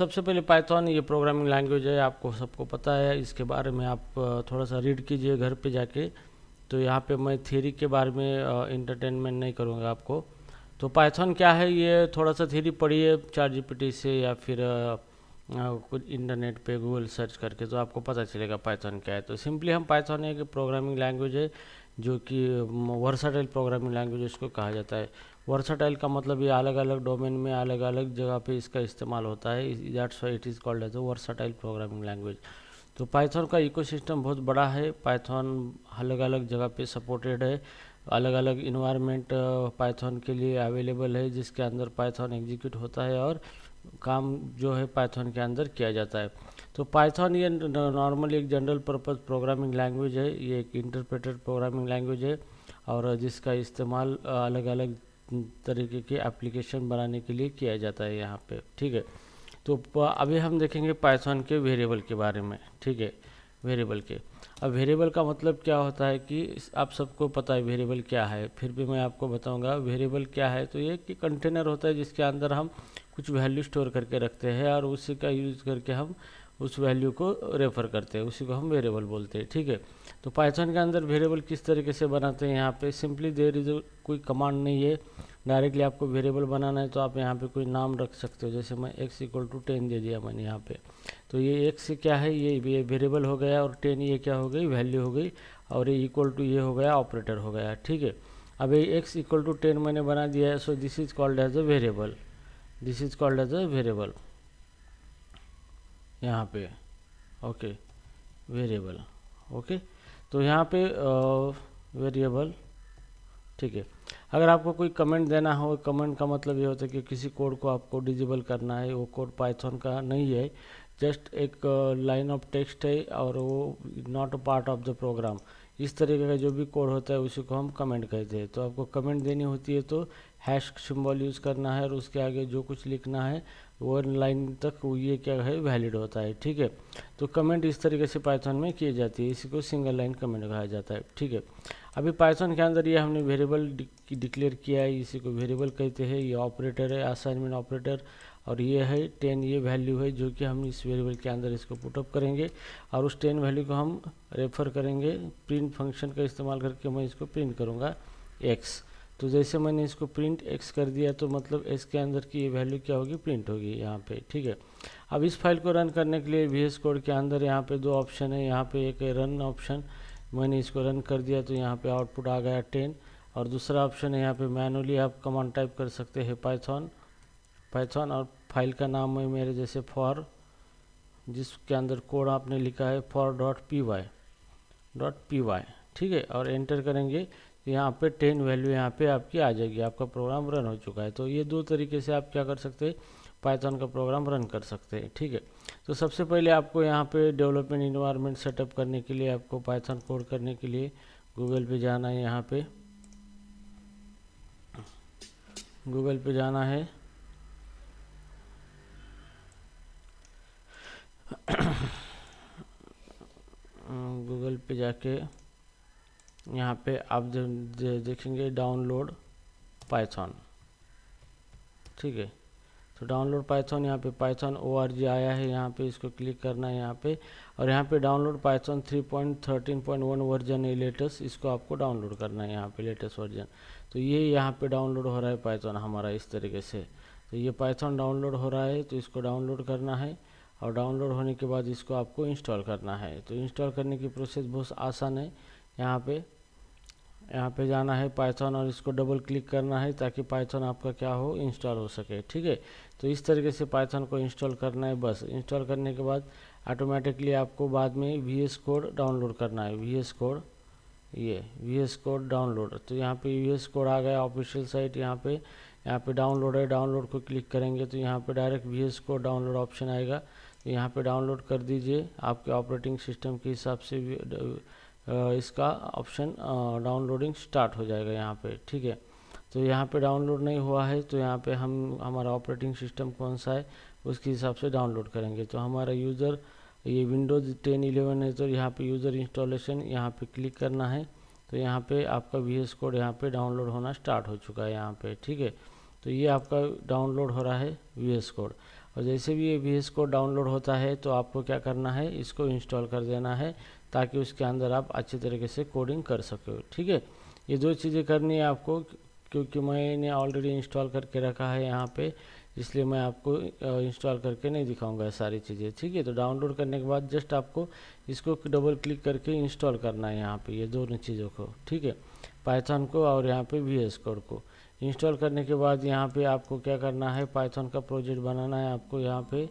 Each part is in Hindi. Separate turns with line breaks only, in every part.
सबसे पहले पाइथन ये प्रोग्रामिंग लैंग्वेज है, आपको सबको पता है। इसके बारे में आप थोड़ा सा रीड कीजिए घर पे जाके। तो यहाँ पे मैं थ्योरी के बारे में इंटरटेनमेंट नहीं करूँगा आपको। तो पाइथन क्या है, ये थोड़ा सा थ्योरी पढ़िए चैट जीपीटी से या फिर कुछ इंटरनेट पे गूगल सर्च करके, तो आपको पता चलेगा पाइथन क्या है। तो सिंपली हम पाइथन एक प्रोग्रामिंग लैंग्वेज है जो कि वर्साटाइल प्रोग्रामिंग लैंग्वेज इसको कहा जाता है। वर्साटाइल का मतलब ये अलग अलग डोमेन में अलग अलग जगह पे इसका इस्तेमाल होता है, that's why it is called as a versatile programming language. तो पाइथन का इकोसिस्टम बहुत बड़ा है। पाइथन अलग अलग जगह पे सपोर्टेड है, अलग अलग इन्वायरमेंट पाइथन के लिए अवेलेबल है जिसके अंदर पाइथन एग्जीक्यूट होता है और काम जो है पाइथन के अंदर किया जाता है। तो पाइथन ये नॉर्मली एक जनरल पर्पस प्रोग्रामिंग लैंग्वेज है, ये एक इंटरप्रेटेड प्रोग्रामिंग लैंग्वेज है और जिसका इस्तेमाल अलग अलग तरीके के एप्लीकेशन बनाने के लिए किया जाता है यहाँ पे, ठीक है। तो अभी हम देखेंगे पाइथन के वेरिएबल के बारे में, ठीक है। वेरिएबल के, अब वेरिएबल का मतलब क्या होता है कि आप सबको पता है वेरिएबल क्या है, फिर भी मैं आपको बताऊंगा वेरिएबल क्या है। तो ये कि कंटेनर होता है जिसके अंदर हम कुछ वैल्यू स्टोर करके रखते हैं और उसी का यूज़ करके हम उस वैल्यू को रेफर करते हैं, उसी को हम वेरिएबल बोलते हैं, ठीक है। तो पाइथन के अंदर वेरिएबल किस तरीके से बनाते हैं, यहाँ पे सिंपली देयर इज कोई कमांड नहीं है, डायरेक्टली आपको वेरिएबल बनाना है तो आप यहाँ पे कोई नाम रख सकते हो। जैसे मैं x = 10 दे दिया मैंने यहाँ पे, तो ये x क्या है, ये वेरिएबल हो गया और 10 ये क्या हो गई, वैल्यू हो गई, और ये इक्वल टू ये हो गया ऑपरेटर हो गया, ठीक है। अब ये x = 10 मैंने बना दिया है, so this is called as a variable, this is called as a variable यहाँ पे, ओके, वेरिएबल, ओके। तो यहाँ पे वेरिएबल, ठीक है। अगर आपको कोई कमेंट देना हो, कमेंट का मतलब ये होता है कि किसी कोड को आपको डिजेबल करना है, वो कोड पाइथन का नहीं है, जस्ट एक लाइन ऑफ टेक्स्ट है और वो not a part of the program. इस तरीके का जो भी कोड होता है उसी को हम कमेंट कहते हैं। तो आपको कमेंट देनी होती है तो हैश सिंबल यूज़ करना है और उसके आगे जो कुछ लिखना है वो लाइन तक ये क्या है, वैलिड होता है, ठीक है। तो कमेंट इस तरीके से पाइथन में की जाती है, इसी को सिंगल लाइन कमेंट कहा जाता है, ठीक है। अभी पाइथन के अंदर ये हमने वेरिएबल डिक्लेयर किया है, इसी को वेरिएबल कहते हैं। ये ऑपरेटर है, असाइनमेंट ऑपरेटर, और ये है 10, ये वैल्यू है जो कि हम इस वेरिएबल के अंदर इसको पुटअप करेंगे और उस 10 वैल्यू को हम रेफर करेंगे प्रिंट फंक्शन का इस्तेमाल करके। मैं इसको प्रिंट करूँगा x। तो जैसे मैंने इसको प्रिंट x कर दिया तो मतलब x के अंदर की ये वैल्यू क्या होगी, प्रिंट होगी यहाँ पे, ठीक है। अब इस फाइल को रन करने के लिए VS कोड के अंदर यहाँ पे दो ऑप्शन है, यहाँ पे एक रन ऑप्शन, मैंने इसको रन कर दिया तो यहाँ पे आउटपुट आ गया 10, और दूसरा ऑप्शन है यहाँ पे मैनुअली आप कमांड टाइप कर सकते हैं पाइथन और फाइल का नाम है मेरे जैसे फॉर, जिसके अंदर कोड आपने लिखा है for.py, ठीक है, और एंटर करेंगे तो यहाँ पे 10 वैल्यू यहाँ पे आपकी आ जाएगी, आपका प्रोग्राम रन हो चुका है। तो ये दो तरीके से आप क्या कर सकते हैं, पाइथन का प्रोग्राम रन कर सकते हैं, ठीक है। तो सबसे पहले आपको यहाँ पे डेवलपमेंट इन्वायरमेंट सेटअप करने के लिए, आपको पाइथन कोड करने के लिए गूगल पे जाना है, यहाँ पे गूगल पे जाना है। गूगल पे जाके यहाँ पे आप देखेंगे डाउनलोड पाइथन, ठीक है। तो डाउनलोड पाइथन, यहाँ पे पाइथन org आया है, यहाँ पे इसको क्लिक करना है यहाँ पे, और यहाँ पे डाउनलोड पाइथन 3.13.1 वर्जन है लेटेस्ट, इसको आपको डाउनलोड करना है यहाँ पे लेटेस्ट वर्जन। तो ये यहाँ पे डाउनलोड हो रहा है पाइथन हमारा इस तरीके से। तो ये पाइथन डाउनलोड हो रहा है, तो इसको डाउनलोड करना है और डाउनलोड होने के बाद इसको आपको इंस्टॉल करना है। तो इंस्टॉल करने की प्रोसेस बहुत आसान है। यहाँ पे जाना है पाइथन और इसको डबल क्लिक करना है ताकि पाइथन आपका क्या हो, इंस्टॉल हो सके, ठीक है। तो इस तरीके से पाइथन को इंस्टॉल करना है बस। इंस्टॉल करने के बाद ऑटोमेटिकली आपको बाद में VS कोड डाउनलोड करना है, VS कोड, ये VS कोड डाउनलोड। तो यहाँ पे VS कोड आ गया ऑफिशियल साइट, यहाँ पे डाउनलोड है, डाउनलोड को क्लिक करेंगे तो यहाँ पे direct VS code download option आएगा। तो यहाँ पे डाउनलोड कर दीजिए, आपके ऑपरेटिंग सिस्टम के हिसाब से इसका ऑप्शन डाउनलोडिंग स्टार्ट हो जाएगा यहाँ पे, ठीक है। तो यहाँ पे डाउनलोड नहीं हुआ है तो यहाँ पे हम हमारा ऑपरेटिंग सिस्टम कौन सा है उसके हिसाब से डाउनलोड करेंगे। तो हमारा यूज़र ये विंडोज़ 10-11 है, तो यहाँ पे यूज़र इंस्टॉलेशन यहाँ पे क्लिक करना है। तो यहाँ पे आपका VS कोड यहाँ पे डाउनलोड होना स्टार्ट हो चुका है यहाँ पे, ठीक है। तो ये आपका डाउनलोड हो रहा है VS कोड। और जैसे भी ये VS कोड डाउनलोड होता है तो आपको क्या करना है, इसको इंस्टॉल कर देना है ताकि उसके अंदर आप अच्छे तरीके से कोडिंग कर सको। ठीक है, ये 2 चीज़ें करनी है आपको, क्योंकि मैंने ऑलरेडी इंस्टॉल करके रखा है यहाँ पे, इसलिए मैं आपको इंस्टॉल करके नहीं दिखाऊंगा सारी चीज़ें। ठीक है, तो डाउनलोड करने के बाद जस्ट आपको इसको डबल क्लिक करके इंस्टॉल करना है यहाँ पे, ये दोनों चीज़ों को। ठीक है, पाइथन को और यहाँ पे VS कोड को इंस्टॉल करने के बाद यहाँ पे आपको क्या करना है, पाइथन का प्रोजेक्ट बनाना है आपको यहाँ पे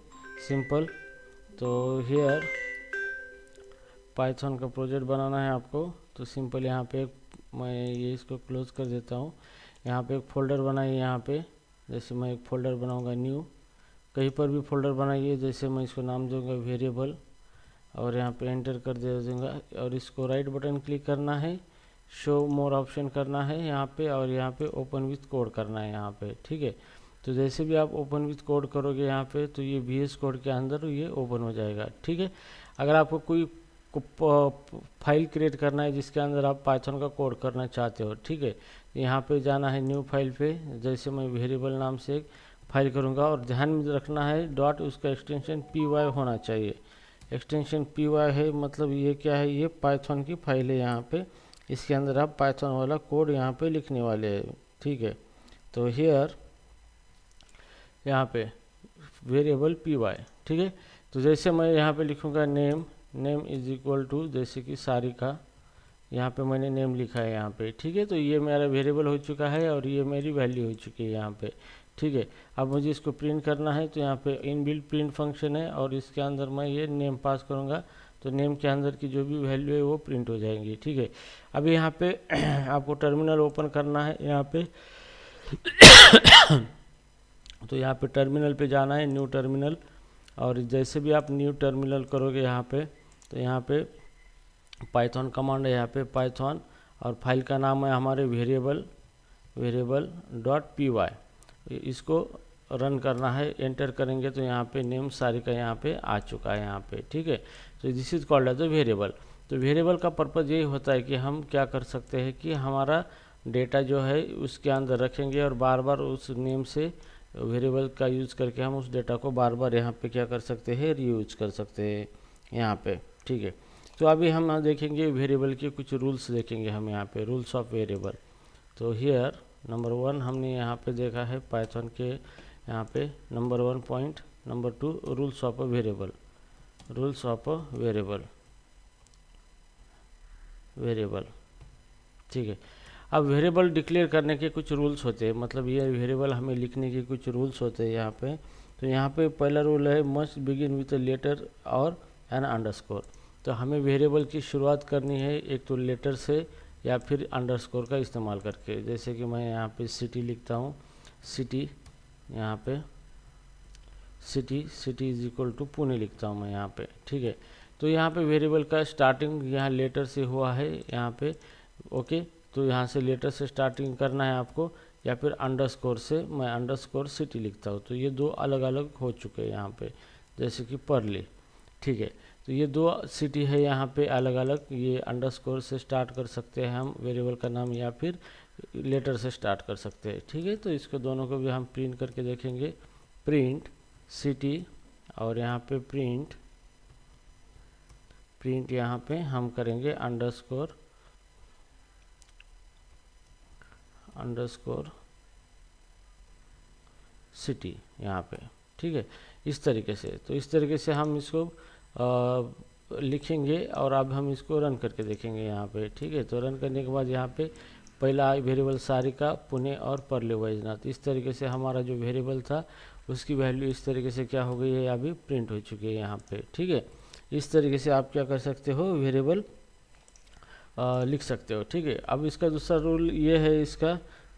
सिंपल। तो हियर पाइथन का प्रोजेक्ट बनाना है आपको, तो सिंपल यहाँ पे मैं ये इसको क्लोज कर देता हूँ। यहाँ पे एक फ़ोल्डर बनाइए, यहाँ पे जैसे मैं एक फ़ोल्डर बनाऊंगा न्यू, कहीं पर भी फ़ोल्डर बनाइए, जैसे मैं इसको नाम दूंगा वेरिएबल, और यहाँ पे एंटर कर दे दूँगा, और इसको राइट बटन क्लिक करना है, शो मोर ऑप्शन करना है यहाँ पे, और यहाँ पे ओपन विथ कोड करना है यहाँ पे। ठीक है, तो जैसे भी आप ओपन विथ कोड करोगे यहाँ पे, तो ये VS कोड के अंदर ये ओपन हो जाएगा। ठीक है, अगर आपको कोई फाइल क्रिएट करना है जिसके अंदर आप पाइथन का कोड करना चाहते हो, ठीक है, यहाँ पे जाना है न्यू फाइल पे, जैसे मैं वेरिएबल नाम से एक फाइल करूँगा, और ध्यान में रखना है डॉट उसका एक्सटेंशन py होना चाहिए। एक्सटेंशन py है, मतलब ये क्या है, ये पाइथन की फाइल है यहाँ पे, इसके अंदर आप पाइथन वाला कोड यहाँ पे लिखने वाले हैं। ठीक है, तो हियर यहाँ पे वेरिएबल py। ठीक है, तो जैसे मैं यहाँ पे लिखूँगा नेम इज इक्वल टू, जैसे कि सारिका, यहाँ पे मैंने नेम लिखा है यहाँ पे। ठीक है, तो ये मेरा वेरिएबल हो चुका है और ये मेरी वैल्यू हो चुकी है यहाँ पे। ठीक है, अब मुझे इसको प्रिंट करना है, तो यहाँ पे इनबिल्ट प्रिंट फंक्शन है, और इसके अंदर मैं ये नेम पास करूँगा, तो नेम के अंदर की जो भी वैल्यू है वो प्रिंट हो जाएंगी। ठीक है, अभी यहाँ पे आपको टर्मिनल ओपन करना है यहाँ पे तो यहाँ पे टर्मिनल पे जाना है, न्यू टर्मिनल, और जैसे भी आप न्यू टर्मिनल करोगे यहाँ पे, तो यहाँ पे पाइथन कमांड है यहाँ पे पाइथन, और फाइल का नाम है हमारे वेरिएबल डॉट py, इसको रन करना है। एंटर करेंगे तो यहाँ पे नेम सारिका यहाँ पे आ चुका है यहाँ पे। ठीक है, तो this is called as a variable. तो वेरिएबल का पर्पज़ यही होता है कि हम क्या कर सकते हैं कि हमारा डेटा जो है उसके अंदर रखेंगे, और बार बार उस नेम से वेरिएबल का यूज़ करके हम उस डेटा को बार बार यहाँ पे क्या कर सकते हैं, रीयूज कर सकते हैं यहाँ पे। ठीक है, तो अभी हम देखेंगे वेरिएबल के कुछ रूल्स देखेंगे हम यहाँ पे, रूल्स ऑफ वेरिएबल। तो हियर नंबर 1 हमने यहाँ पे देखा है पाइथन के यहाँ पे number 1 point. Number 2 rules of a variable, rules of a variable. ठीक है, अब वेरिएबल डिक्लेयर करने के कुछ रूल्स होते हैं, मतलब ये वेरिएबल हमें लिखने के कुछ रूल्स होते हैं यहाँ पे। तो यहाँ पे पहला रूल है must begin with a letter और एन अंडरस्कोर। तो हमें वेरिएबल की शुरुआत करनी है एक तो लेटर से या फिर अंडरस्कोर का इस्तेमाल करके। जैसे कि मैं यहाँ पे सिटी लिखता हूँ, सिटी, यहाँ पे city is equal to Pune लिखता हूँ मैं यहाँ पे। ठीक है, तो यहाँ पे वेरिएबल का स्टार्टिंग यहाँ लेटर से हुआ है यहाँ पे। ओके, तो यहाँ से लेटर से स्टार्टिंग करना है आपको, या फिर अंडरस्कोर से, मैं अंडरस्कोर सिटी लिखता हूँ। तो ये 2 अलग अलग हो चुके हैं यहाँ पे, जैसे कि परली। ठीक है, तो ये 2 सिटी है यहाँ पे अलग अलग, ये अंडरस्कोर से स्टार्ट कर सकते हैं हम वेरिएबल का नाम, या फिर लेटर से स्टार्ट कर सकते हैं। ठीक है, तो इसको दोनों को भी हम प्रिंट करके देखेंगे। प्रिंट सिटी, और यहाँ पे प्रिंट यहाँ पे हम करेंगे अंडरस्कोर सिटी यहाँ पे। ठीक है, इस तरीके से, तो इस तरीके से हम इसको लिखेंगे, और अब हम इसको रन करके देखेंगे यहाँ पे। ठीक है, तो रन करने के बाद यहाँ पे पहला वेरिएबल सारिका, पुणे और परले वैजनाथ, इस तरीके से हमारा जो वेरिएबल था उसकी वैल्यू इस तरीके से क्या हो गई है, अभी प्रिंट हो चुकी है यहाँ पे। ठीक है, इस तरीके से आप क्या कर सकते हो, वेरिएबल लिख सकते हो। ठीक है, अब इसका दूसरा रूल ये है इसका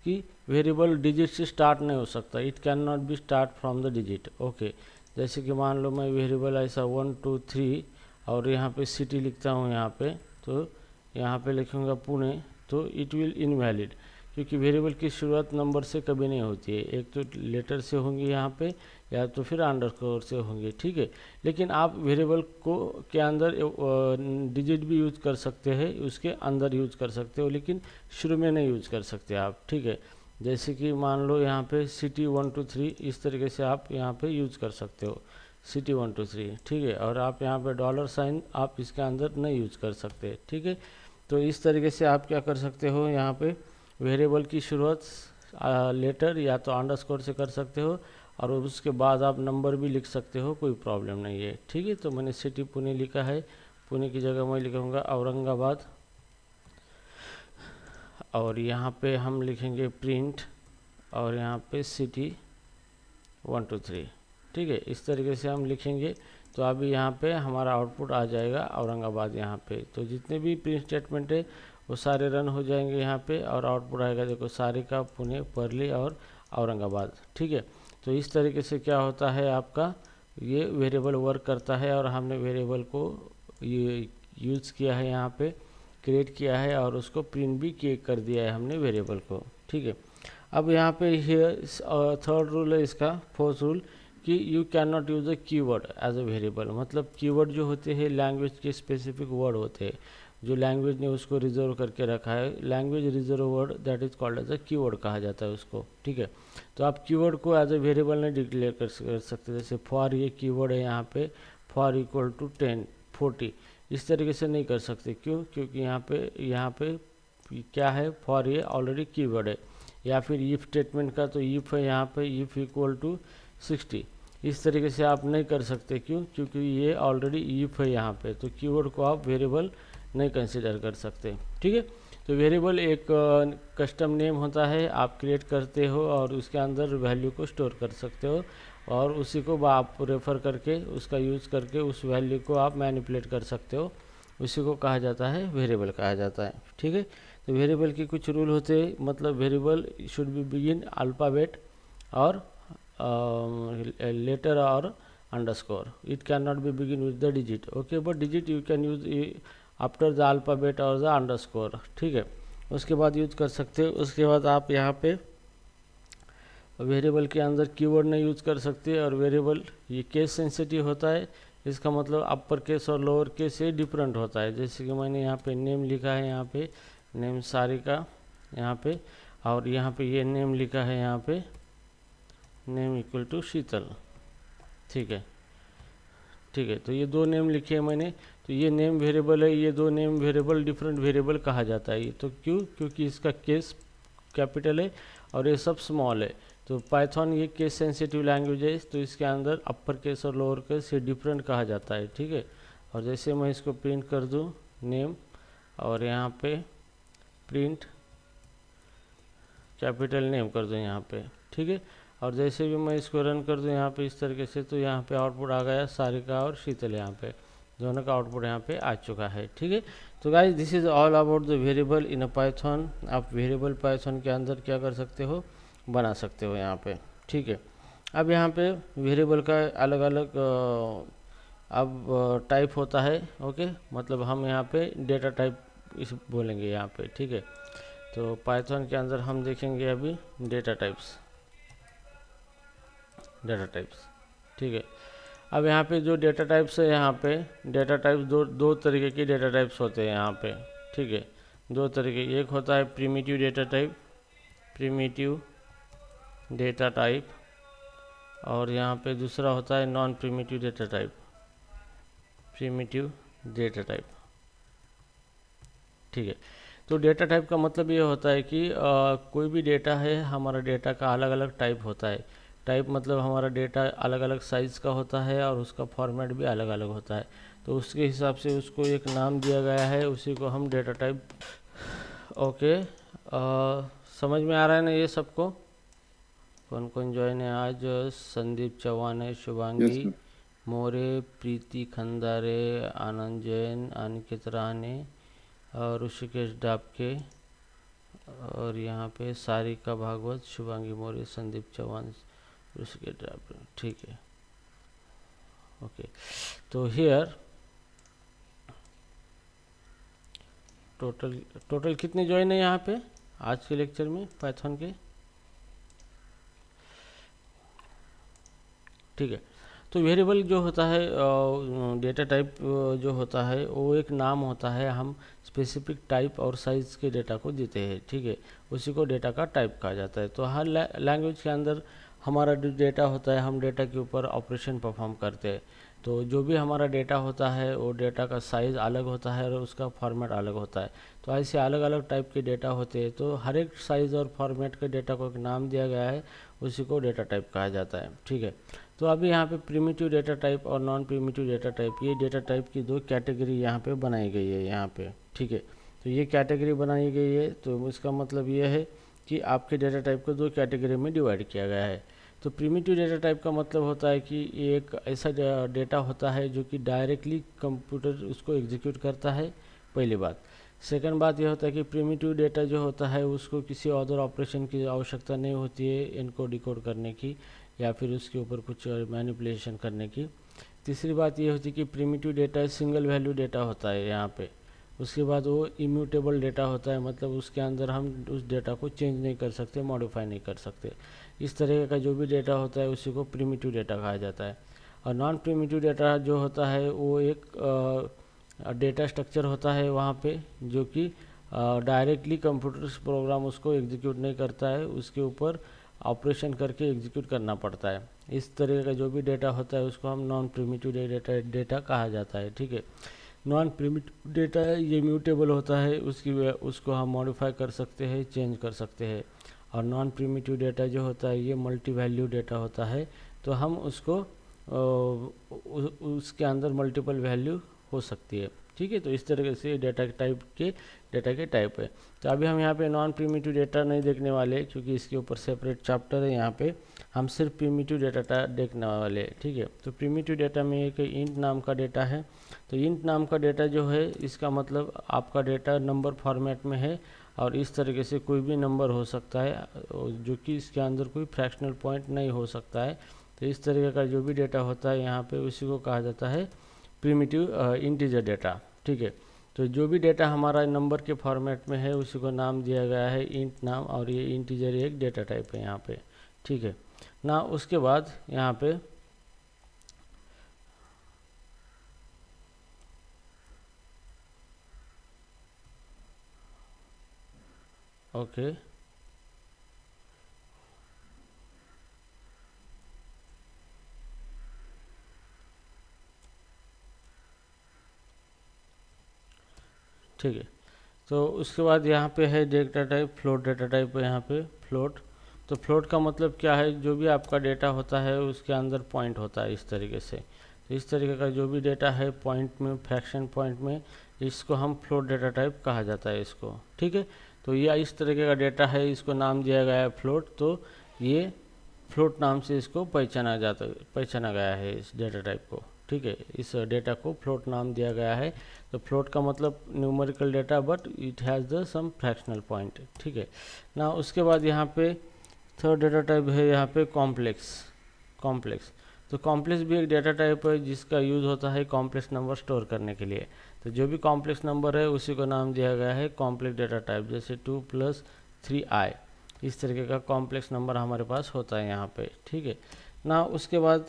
कि वेरिएबल डिजिट से स्टार्ट नहीं हो सकता, it can not be start from the digit. Okay, जैसे कि मान लो मैं वेरिएबल ऐसा 1 2 3 और यहाँ पे सिटी लिखता हूँ यहाँ पे, तो यहाँ पे लिखूँगा पुणे, तो इट विल इनवैलिड, क्योंकि वेरिएबल की शुरुआत नंबर से कभी नहीं होती है, एक तो लेटर से होंगी यहाँ पे, या तो फिर अंडरस्कोर से होंगे। ठीक है, लेकिन आप वेरिएबल को के अंदर डिजिट भी यूज कर सकते हैं, उसके अंदर यूज कर सकते हो, लेकिन शुरू में नहीं यूज कर सकते आप। ठीक है, जैसे कि मान लो यहाँ पे सिटी 1 2 3 इस तरीके से आप यहाँ पे यूज कर सकते हो, सिटी 1 2 3, ठीक है। और आप यहाँ पे डॉलर साइन आप इसके अंदर नहीं यूज कर सकते, ठीक है। तो इस तरीके से आप क्या कर सकते हो, यहाँ पे वेरिएबल की शुरुआत लेटर या तो अंडरस्कोर से कर सकते हो, और उसके बाद आप नंबर भी लिख सकते हो, कोई प्रॉब्लम नहीं है, ठीक है। तो मैंने सिटी पुणे लिखा है, पुणे की जगह मैं लिखूँगा औरंगाबाद, और यहाँ पे हम लिखेंगे प्रिंट, और यहाँ पे सिटी 1 2 3, ठीक है। इस तरीके से हम लिखेंगे तो अभी यहाँ पे हमारा आउटपुट आ जाएगा औरंगाबाद यहाँ पे। तो जितने भी प्रिंट स्टेटमेंट है वो सारे रन हो जाएंगे यहाँ पे, और आउटपुट आएगा देखो सारिका, पुणे, परली और औरंगाबाद, ठीक है। तो इस तरीके से क्या होता है आपका ये वेरिएबल वर्क करता है, और हमने वेरिएबल को ये यूज़ किया है, यहाँ पे क्रिएट किया है, और उसको प्रिंट भी कर दिया है हमने वेरिएबल को, ठीक है। अब यहाँ पे थर्ड रूल है इसका, फोर्थ रूल, कि you can not use a keyword as a variable. मतलब कीवर्ड जो होते हैं लैंग्वेज के स्पेसिफिक वर्ड होते हैं, जो लैंग्वेज ने उसको रिजर्व करके रखा है, language reserve word that is called as a keyword कहा जाता है उसको, ठीक है। तो आप कीवर्ड को एज अ वेरिएबल नहीं डिक्लेयर कर सकते। जैसे फॉर ये कीवर्ड है यहाँ पे, फॉर इक्वल टू 10 40 इस तरीके से नहीं कर सकते। क्यों? क्योंकि यहाँ पे क्या है, फॉर ये ऑलरेडी कीवर्ड है। या फिर इफ स्टेटमेंट का तो इफ है यहाँ पे, इफ इक्वल टू 60 इस तरीके से आप नहीं कर सकते। क्यों? क्योंकि ये ऑलरेडी इफ है यहाँ पे, तो कीवर्ड को आप वेरिएबल नहीं कंसिडर कर सकते, ठीक है। तो वेरिएबल एक कस्टम नेम होता है, आप क्रिएट करते हो और उसके अंदर वैल्यू को स्टोर कर सकते हो, और उसी को आप रेफ़र करके उसका यूज़ करके उस वैल्यू को आप मैनिपुलेट कर सकते हो, उसी को कहा जाता है वेरिएबल कहा जाता है, ठीक है। तो वेरिएबल के कुछ रूल होते हैं, मतलब variable should be begin alphabet और लेटर और underscore, it can not be begin with the digit, okay, but digit you can use after the alphabet और द अंडरस्कोर, ठीक है। उसके बाद यूज कर सकते हो। उसके बाद आप यहाँ पे वेरिएबल के अंदर कीवर्ड नहीं यूज कर सकते, और वेरिएबल ये केस सेंसिटिव होता है, इसका मतलब अपर केस और लोअर केस से डिफरेंट होता है। जैसे कि मैंने यहाँ पे नेम लिखा है, यहाँ पे नेम सारिका यहाँ पे, और यहाँ पे ये नेम लिखा है यहाँ पे नेम इक्वल टू शीतल, ठीक है, ठीक है। तो ये दो नेम लिखे हैं मैंने, तो ये नेम वेरिएबल है, ये दो नेम वेरिएबल डिफरेंट वेरिएबल कहा जाता है। तो क्यों? क्योंकि इसका केस कैपिटल है और ये सब स्मॉल है। तो पाइथन ये केस सेंसिटिव लैंग्वेज है, तो इसके अंदर अपर केस और लोअर केस ये डिफरेंट कहा जाता है, ठीक है। और जैसे मैं इसको प्रिंट कर दूँ नेम, और यहाँ पे प्रिंट कैपिटल नेम कर दूँ यहाँ पे, ठीक है। और जैसे भी मैं इसको रन कर दूँ यहाँ पे इस तरीके से, तो यहाँ पे आउटपुट आ गया सारिका और शीतल, यहाँ पे दोनों का आउटपुट यहाँ पे आ चुका है, ठीक है। तो guys this is all about the variable in a Python. आप वेरिएबल पाइथन के अंदर क्या कर सकते हो, बना सकते हो यहाँ पे, ठीक है। अब यहाँ पे वेरिएबल का अलग अलग अब टाइप होता है, ओके, मतलब हम यहाँ पे डेटा टाइप इस बोलेंगे यहाँ पे, ठीक है। तो पाइथन के अंदर हम देखेंगे अभी डेटा टाइप्स, ठीक है। अब यहाँ पे जो डेटा टाइप्स है, यहाँ पे डेटा टाइप्स दो तरीके की डेटा टाइप्स होते हैं यहाँ पे, ठीक है, दो तरीके। एक होता है प्रिमिटिव डेटा टाइप, और यहाँ पे दूसरा होता है नॉन प्रिमिटिव डेटा टाइप, ठीक है। तो डेटा टाइप का मतलब ये होता है कि कोई भी डेटा है, हमारा डेटा का अलग अलग टाइप होता है। टाइप मतलब हमारा डेटा अलग अलग साइज़ का होता है, और उसका फॉर्मेट भी अलग अलग होता है। तो उसके हिसाब से उसको एक नाम दिया गया है, उसी को हम डेटा टाइप, ओके। समझ में आ रहा है ना ये सबको? कौन कौन ज्वाइन है आज? संदीप चौहान है, शुभांगी मोरे, प्रीति खंदारे, आनंद जैन, अनिकेत राणे और ऋषिकेश डाबके, और यहाँ पे सारिका भागवत, शुभांगी मोरे, संदीप चौहान, ऋषिकेश डाबके, ठीक है, ओके। तो हियर टोटल कितने ज्वाइन है यहाँ पे आज के लेक्चर में पाइथन के? ठीक है। तो वेरिएबल जो होता है डेटा टाइप जो होता है वो एक नाम होता है, हम स्पेसिफिक टाइप और साइज़ के डेटा को देते हैं, ठीक है, उसी को डेटा का टाइप कहा जाता है। तो हर लैंग्वेज के अंदर हमारा जो डेटा होता है, हम डेटा के ऊपर ऑपरेशन परफॉर्म करते हैं। तो जो भी हमारा डेटा होता है वो डेटा का साइज़ अलग होता है और उसका फॉर्मेट अलग होता है। तो ऐसे अलग अलग टाइप के डेटा होते हैं, तो हर एक साइज़ और फॉर्मेट के डेटा को एक नाम दिया गया है, उसी को डेटा टाइप कहा जाता है, ठीक है। तो अभी यहाँ पे प्रिमिटिव डेटा टाइप और नॉन प्रिमिटिव डेटा टाइप, ये डेटा टाइप की दो कैटेगरी यहाँ पे बनाई गई है यहाँ पे, ठीक है। तो ये कैटेगरी बनाई गई है, तो इसका मतलब ये है कि आपके डेटा टाइप को दो कैटेगरी में डिवाइड किया गया है। तो प्रिमिटिव डेटा टाइप का मतलब होता है कि ये एक ऐसा डेटा होता है जो कि डायरेक्टली कंप्यूटर उसको एग्जीक्यूट करता है, पहली बात। सेकंड बात यह होता है कि प्रिमिटिव डेटा जो होता है उसको किसी अदर ऑपरेशन की आवश्यकता नहीं होती है इनको डिकोड करने की या फिर उसके ऊपर कुछ मैनिपुलेशन करने की। तीसरी बात ये होती है कि primitive data single value data होता है यहाँ पे। उसके बाद वो इम्यूटेबल डेटा होता है, मतलब उसके अंदर हम उस डेटा को चेंज नहीं कर सकते, मॉडिफाई नहीं कर सकते। इस तरह का जो भी डेटा होता है उसी को प्रिमिटिव डेटा कहा जाता है। और नॉन प्रिमिटिव डेटा जो होता है वो एक डेटा स्ट्रक्चर होता है वहाँ पे, जो कि डायरेक्टली कंप्यूटर प्रोग्राम उसको एग्जीक्यूट नहीं करता है, उसके ऊपर ऑपरेशन करके एग्जीक्यूट करना पड़ता है। इस तरह का जो भी डेटा होता है उसको हम नॉन प्रिमिटिव डेटा कहा जाता है, ठीक है। नॉन प्रिमिटिव डेटा है ये म्यूटेबल होता है, उसको हम मॉडिफाई कर सकते हैं, चेंज कर सकते हैं। और नॉन प्रिमिटिव डेटा जो होता है ये मल्टी वैल्यू डेटा होता है, तो हम उसको उसके अंदर मल्टीपल वैल्यू हो सकती है, ठीक है। तो इस तरीके से डेटा के टाइप है। तो अभी हम यहाँ पे नॉन प्रिमिटिव डेटा नहीं देखने वाले क्योंकि इसके ऊपर सेपरेट चैप्टर है, यहाँ पे हम सिर्फ प्रिमिटिव डेटा देखने वाले, ठीक है। तो प्रिमिटिव डेटा में एक इंट नाम का डेटा है। तो इंट नाम का डेटा जो है इसका मतलब आपका डेटा नंबर फॉर्मेट में है और इस तरीके से कोई भी नंबर हो सकता है जो कि इसके अंदर कोई फ्रैक्शनल पॉइंट नहीं हो सकता है। तो इस तरीके का जो भी डेटा होता है यहाँ पे उसी को कहा जाता है प्रिमिटिव इंटीजर डेटा, ठीक है। तो जो भी डेटा हमारा नंबर के फॉर्मेट में है उसी को नाम दिया गया है इंट नाम, और ये इंटीजर एक डेटा टाइप है यहाँ पे, ठीक है ना। उसके बाद यहाँ पे ओके ठीक है। तो उसके बाद यहाँ पे है data type, float data type है यहाँ पे फ्लोट। तो फ्लोट का मतलब क्या है, जो भी आपका डेटा होता है उसके अंदर पॉइंट होता है इस तरीके से। तो इस तरीके का जो भी डेटा है पॉइंट में, फ्रैक्शन पॉइंट में, इसको हम फ्लोट डेटा टाइप कहा जाता है इसको, ठीक है। तो ये इस तरीके का डेटा है, इसको नाम दिया गया है फ्लोट। तो ये फ्लोट नाम से इसको पहचाना गया है इस डेटा टाइप को, ठीक है। इस डेटा को फ्लोट नाम दिया गया है। तो फ्लोट का मतलब numerical data but it has the some fractional point, ठीक है ना। उसके बाद यहाँ पे थर्ड डेटा टाइप है यहाँ पे कॉम्प्लेक्स। तो कॉम्प्लेक्स भी एक डेटा टाइप है जिसका यूज़ होता है कॉम्प्लेक्स नंबर स्टोर करने के लिए। तो जो भी कॉम्प्लेक्स नंबर है उसी को नाम दिया गया है कॉम्प्लेक्स डेटा टाइप, जैसे 2 + 3i, इस तरीके का कॉम्प्लेक्स नंबर हमारे पास होता है यहाँ पे, ठीक है ना। उसके बाद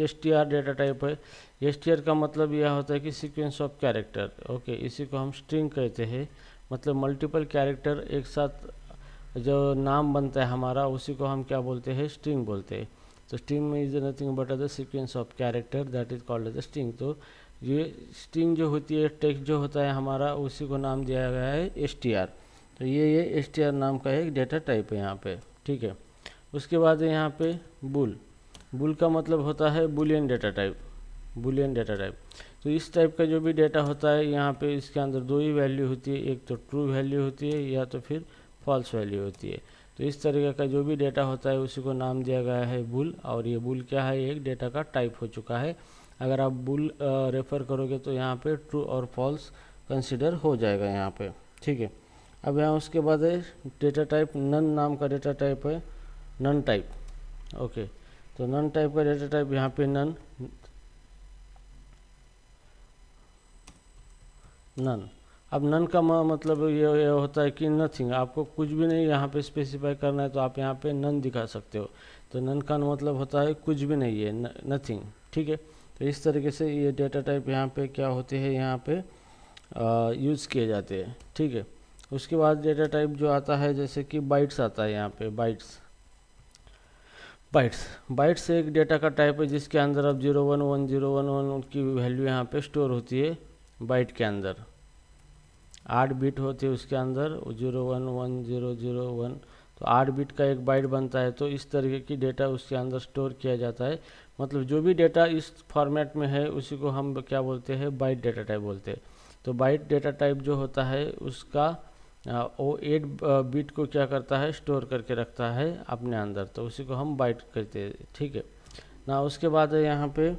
str डेटा टाइप है। str का मतलब यह होता है कि सीक्वेंस ऑफ कैरेक्टर, ओके, इसी को हम स्ट्रिंग कहते हैं। मतलब मल्टीपल कैरेक्टर एक साथ जो नाम बनता है हमारा उसी को हम क्या बोलते हैं, स्ट्रिंग बोलते हैं। तो स्ट्रिंग में is nothing but the sequence of character that is called as the string. तो ये स्ट्रिंग जो होती है, टेक्स्ट जो होता है हमारा, उसी को नाम दिया गया है str। तो ये str नाम का एक डेटा टाइप है यहाँ पे, ठीक है। उसके बाद यहाँ पे बुल का मतलब होता है बुलियन डेटा टाइप। तो इस टाइप का जो भी डेटा होता है यहाँ पे इसके अंदर दो ही वैल्यू होती है, एक तो ट्रू वैल्यू होती है या तो फिर फॉल्स वैल्यू होती है। तो इस तरीके का जो भी डेटा होता है उसी को नाम दिया गया है बुल। और ये बुल क्या है, एक डेटा का टाइप हो चुका है। अगर आप बुल रेफर करोगे तो यहाँ पे ट्रू और फॉल्स कंसिडर हो जाएगा यहाँ पे, ठीक है। अब यहाँ उसके बाद है डेटा टाइप नन नाम का डेटा टाइप है, नन टाइप, ओके। तो नन टाइप का डेटा टाइप यहाँ पे नन। अब नन का मतलब ये होता है कि नथिंग, आपको कुछ भी नहीं यहाँ पे स्पेसिफाई करना है तो आप यहाँ पे नन दिखा सकते हो। तो नन का मतलब होता है कुछ भी नहीं है, नथिंग, ठीक है। तो इस तरीके से ये डेटा टाइप यहाँ पे क्या होते हैं, यहाँ पे यूज़ किए जाते हैं, ठीक है। उसके बाद डेटा टाइप जो आता है जैसे कि बाइट्स आता है, यहाँ पे बाइट्स बाइट्स एक डेटा का टाइप है जिसके अंदर अब 011011 की वैल्यू यहाँ पे स्टोर होती है बाइट के अंदर। 8 बिट होते हैं उसके अंदर, 011001, तो 8 बिट का एक बाइट बनता है। तो इस तरीके की डेटा उसके अंदर स्टोर किया जाता है। मतलब जो भी डेटा इस फॉर्मेट में है उसी को हम क्या बोलते हैं, बाइट डेटा टाइप बोलते हैं। तो बाइट डेटा टाइप जो होता है उसका वो 8 बिट को क्या करता है, स्टोर करके रखता है अपने अंदर, तो उसी को हम बाइट कहते हैं, ठीक है ना। उसके बाद यहाँ पे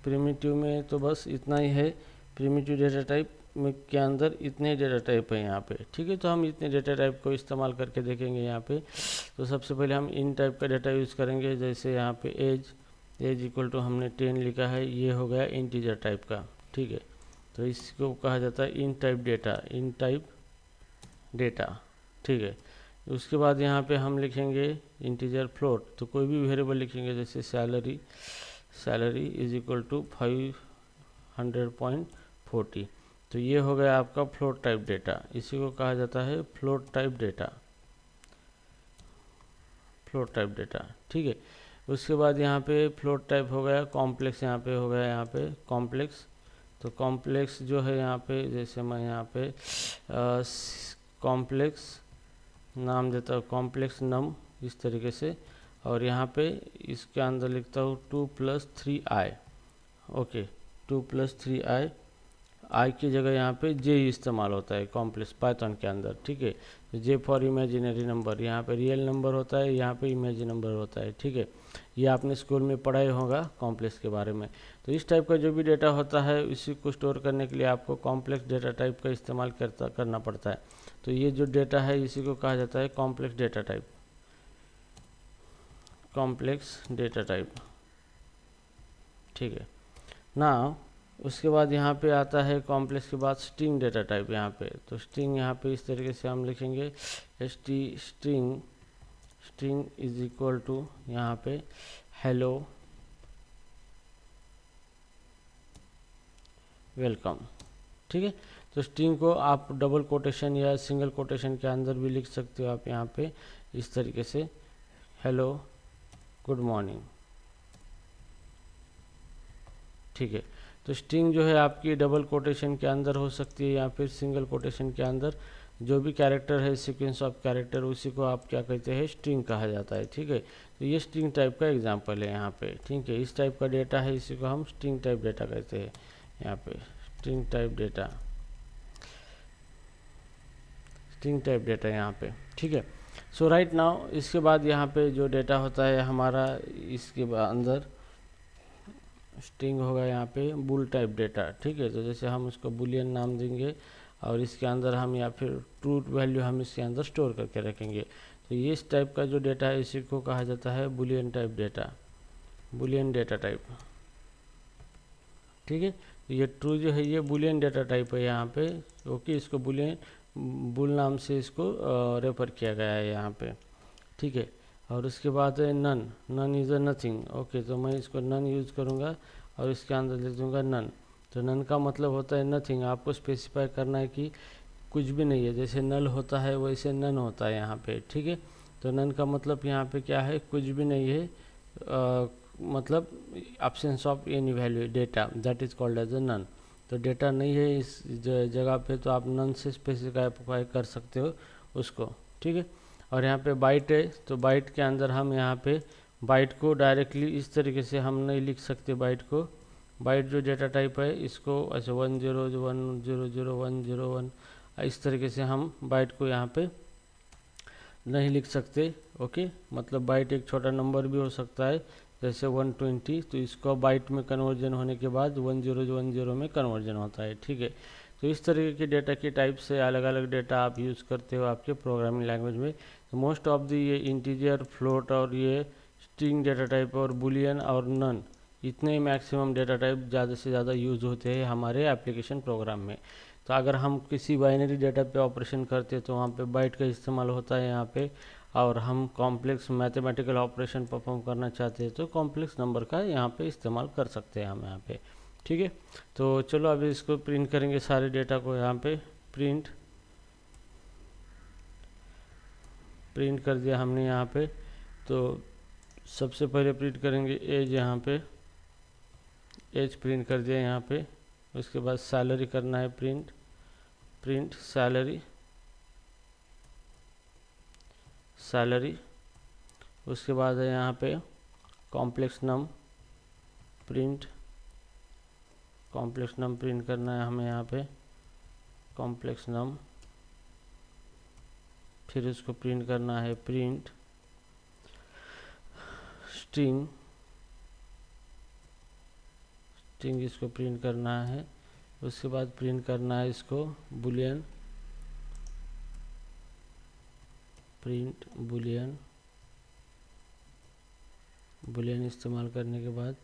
प्रिमिटिव में तो बस इतना ही है। प्रिमिटिव डेटा टाइप में के अंदर इतने डेटा टाइप है यहाँ पे, ठीक है। तो हम इतने डेटा टाइप को इस्तेमाल करके देखेंगे यहाँ पे। तो सबसे पहले हम इन टाइप का डेटा यूज़ करेंगे। जैसे यहाँ पे एज इक्वल टू हमने 10 लिखा है, ये हो गया इंटीजर टाइप का, ठीक है। तो इसको कहा जाता है इन टाइप डेटा, ठीक है। उसके बाद यहाँ पे हम लिखेंगे इंटीजर फ्लोट। तो कोई भी वेरिएबल लिखेंगे, जैसे सैलरी इज इक्वल टू 500.40। तो ये हो गया आपका फ्लोट टाइप डेटा, इसी को कहा जाता है फ्लोट टाइप डेटा, ठीक है। उसके बाद यहाँ पे फ्लोट टाइप हो गया कॉम्प्लेक्स, यहाँ पे हो गया यहाँ पे कॉम्प्लेक्स। तो कॉम्प्लेक्स जो है यहाँ पे, जैसे मैं यहाँ पे कॉम्प्लेक्स नाम देता हूँ, कॉम्प्लेक्स नम, इस तरीके से। और यहाँ पे इसके अंदर लिखता हूँ 2+3i, ओके, 2+3i, आई की जगह यहाँ पे जे इस्तेमाल होता है कॉम्प्लेक्स पाइथन के अंदर, ठीक है। तो जे फॉर इमेजिनरी नंबर, यहाँ पे रियल नंबर होता है, यहाँ पे इमेजिनरी नंबर होता है, ठीक है। ये आपने स्कूल में पढ़ा ही होगा कॉम्प्लेक्स के बारे में। तो इस टाइप का जो भी डेटा होता है इसी को स्टोर करने के लिए आपको कॉम्प्लेक्स डेटा टाइप का इस्तेमाल करना पड़ता है। तो ये जो डेटा है इसी को कहा जाता है कॉम्प्लेक्स डेटा टाइप, ठीक है ना। उसके बाद यहाँ पे आता है कॉम्प्लेक्स के बाद स्ट्रिंग डेटा टाइप यहाँ पे। तो स्ट्रिंग यहाँ पे इस तरीके से हम लिखेंगे स्ट्रिंग इज इक्वल टू यहाँ पे हेलो वेलकम, ठीक है। तो स्ट्रिंग को आप डबल कोटेशन या सिंगल कोटेशन के अंदर भी लिख सकते हो आप यहाँ पे इस तरीके से, हेलो गुड मॉर्निंग, ठीक है। तो स्ट्रिंग जो है आपकी डबल कोटेशन के अंदर हो सकती है या फिर सिंगल कोटेशन के अंदर। जो भी कैरेक्टर है सीक्वेंस ऑफ कैरेक्टर उसी को आप क्या कहते हैं, स्ट्रिंग कहा जाता है, ठीक है। तो ये स्ट्रिंग टाइप का एग्जांपल है यहाँ पे, ठीक है। इस टाइप का डेटा है, इसी को हम स्ट्रिंग टाइप डेटा कहते हैं यहाँ पे, स्ट्रिंग टाइप डेटा यहाँ पे, ठीक है। सो राइट नाउ इसके बाद यहाँ पे जो डेटा होता है हमारा, इसके अंदर स्ट्रिंग होगा यहाँ पे बुल टाइप डेटा, ठीक है। तो जैसे हम उसको बुलियन नाम देंगे और इसके अंदर हम या फिर ट्रू वैल्यू हम इसके अंदर स्टोर करके रखेंगे। तो ये इस टाइप का जो डेटा है इसी को कहा जाता है बुलियन डेटा टाइप, ठीक है। तो ये ट्रू जो है ये बुलियन डेटा टाइप है यहाँ पे, ओके। इसको बुल नाम से इसको रेफर किया गया है यहाँ पे, ठीक है। और उसके बाद है none is a nothing, okay. तो मैं इसको नन यूज़ करूँगा और इसके अंदर लिख दूँगा नन। तो नन का मतलब होता है नथिंग। आपको स्पेसिफाई करना है कि कुछ भी नहीं है, जैसे नल होता है वैसे नन होता है यहाँ पे, ठीक है। तो नन का मतलब यहाँ पे क्या है, कुछ भी नहीं है, मतलब absence of any value data, that is called as a none. तो डेटा नहीं है इस जगह पे, तो आप नन से स्पेसिफाई कर सकते हो उसको, ठीक है। और यहाँ पे बाइट है, तो बाइट के अंदर हम यहाँ पे बाइट को डायरेक्टली इस तरीके से हम नहीं लिख सकते बाइट को। बाइट जो डेटा टाइप है इसको अच्छा 10010101 इस तरीके से हम बाइट को यहाँ पे नहीं लिख सकते, ओके। मतलब बाइट एक छोटा नंबर भी हो सकता है जैसे 120, तो इसको बाइट में कन्वर्जन होने के बाद 1010 में कन्वर्जन होता है, ठीक है। तो इस तरीके के डेटा के टाइप से अलग अलग डेटा आप यूज़ करते हो आपके प्रोग्रामिंग लैंग्वेज में। तो मोस्ट ऑफ दी ये इंटीजर, फ्लोट और ये स्ट्रिंग डेटा टाइप और बुलियन और नन, इतने मैक्सिमम डेटा टाइप ज़्यादा से ज़्यादा यूज़ होते हैं हमारे एप्लीकेशन प्रोग्राम में। तो अगर हम किसी बाइनरी डेटा पे ऑपरेशन करते हैं तो वहाँ पे बाइट का इस्तेमाल होता है यहाँ पे, और हम कॉम्प्लेक्स मैथमेटिकल ऑपरेशन परफॉर्म करना चाहते हैं तो कॉम्प्लेक्स नंबर का यहाँ पे इस्तेमाल कर सकते हैं हम यहाँ पे। ठीक है, तो चलो अभी इसको प्रिंट करेंगे सारे डेटा को। यहाँ पे प्रिंट कर दिया हमने यहाँ पे। तो सबसे पहले प्रिंट करेंगे एज, यहाँ पे एज प्रिंट कर दिया यहाँ पे। उसके बाद सैलरी करना है प्रिंट सैलरी। उसके बाद है यहाँ पे कॉम्प्लेक्स नम प्रिंट करना है हमें यहाँ पे कॉम्प्लेक्स नम। फिर उसको प्रिंट करना है प्रिंट स्ट्रिंग, इसको प्रिंट करना है। उसके बाद प्रिंट करना है इसको बुलियन, प्रिंट बुलियन इस्तेमाल करने के बाद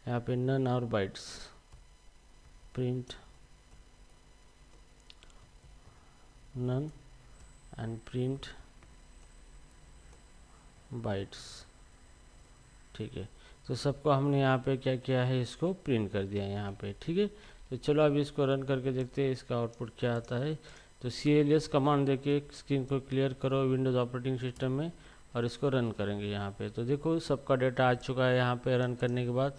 यहाँ पे नन और bytes, print none and print bytes. ठीक है, तो सबको हमने यहाँ पे क्या किया है, इसको प्रिंट कर दिया यहाँ पे। ठीक है, तो चलो अभी इसको रन करके देखते हैं इसका आउटपुट क्या आता है। तो CLS कमांड देके स्क्रीन को क्लियर करो विंडोज़ ऑपरेटिंग सिस्टम में और इसको रन करेंगे यहाँ पे। तो देखो सबका डेटा आ चुका है यहाँ पे। रन करने के बाद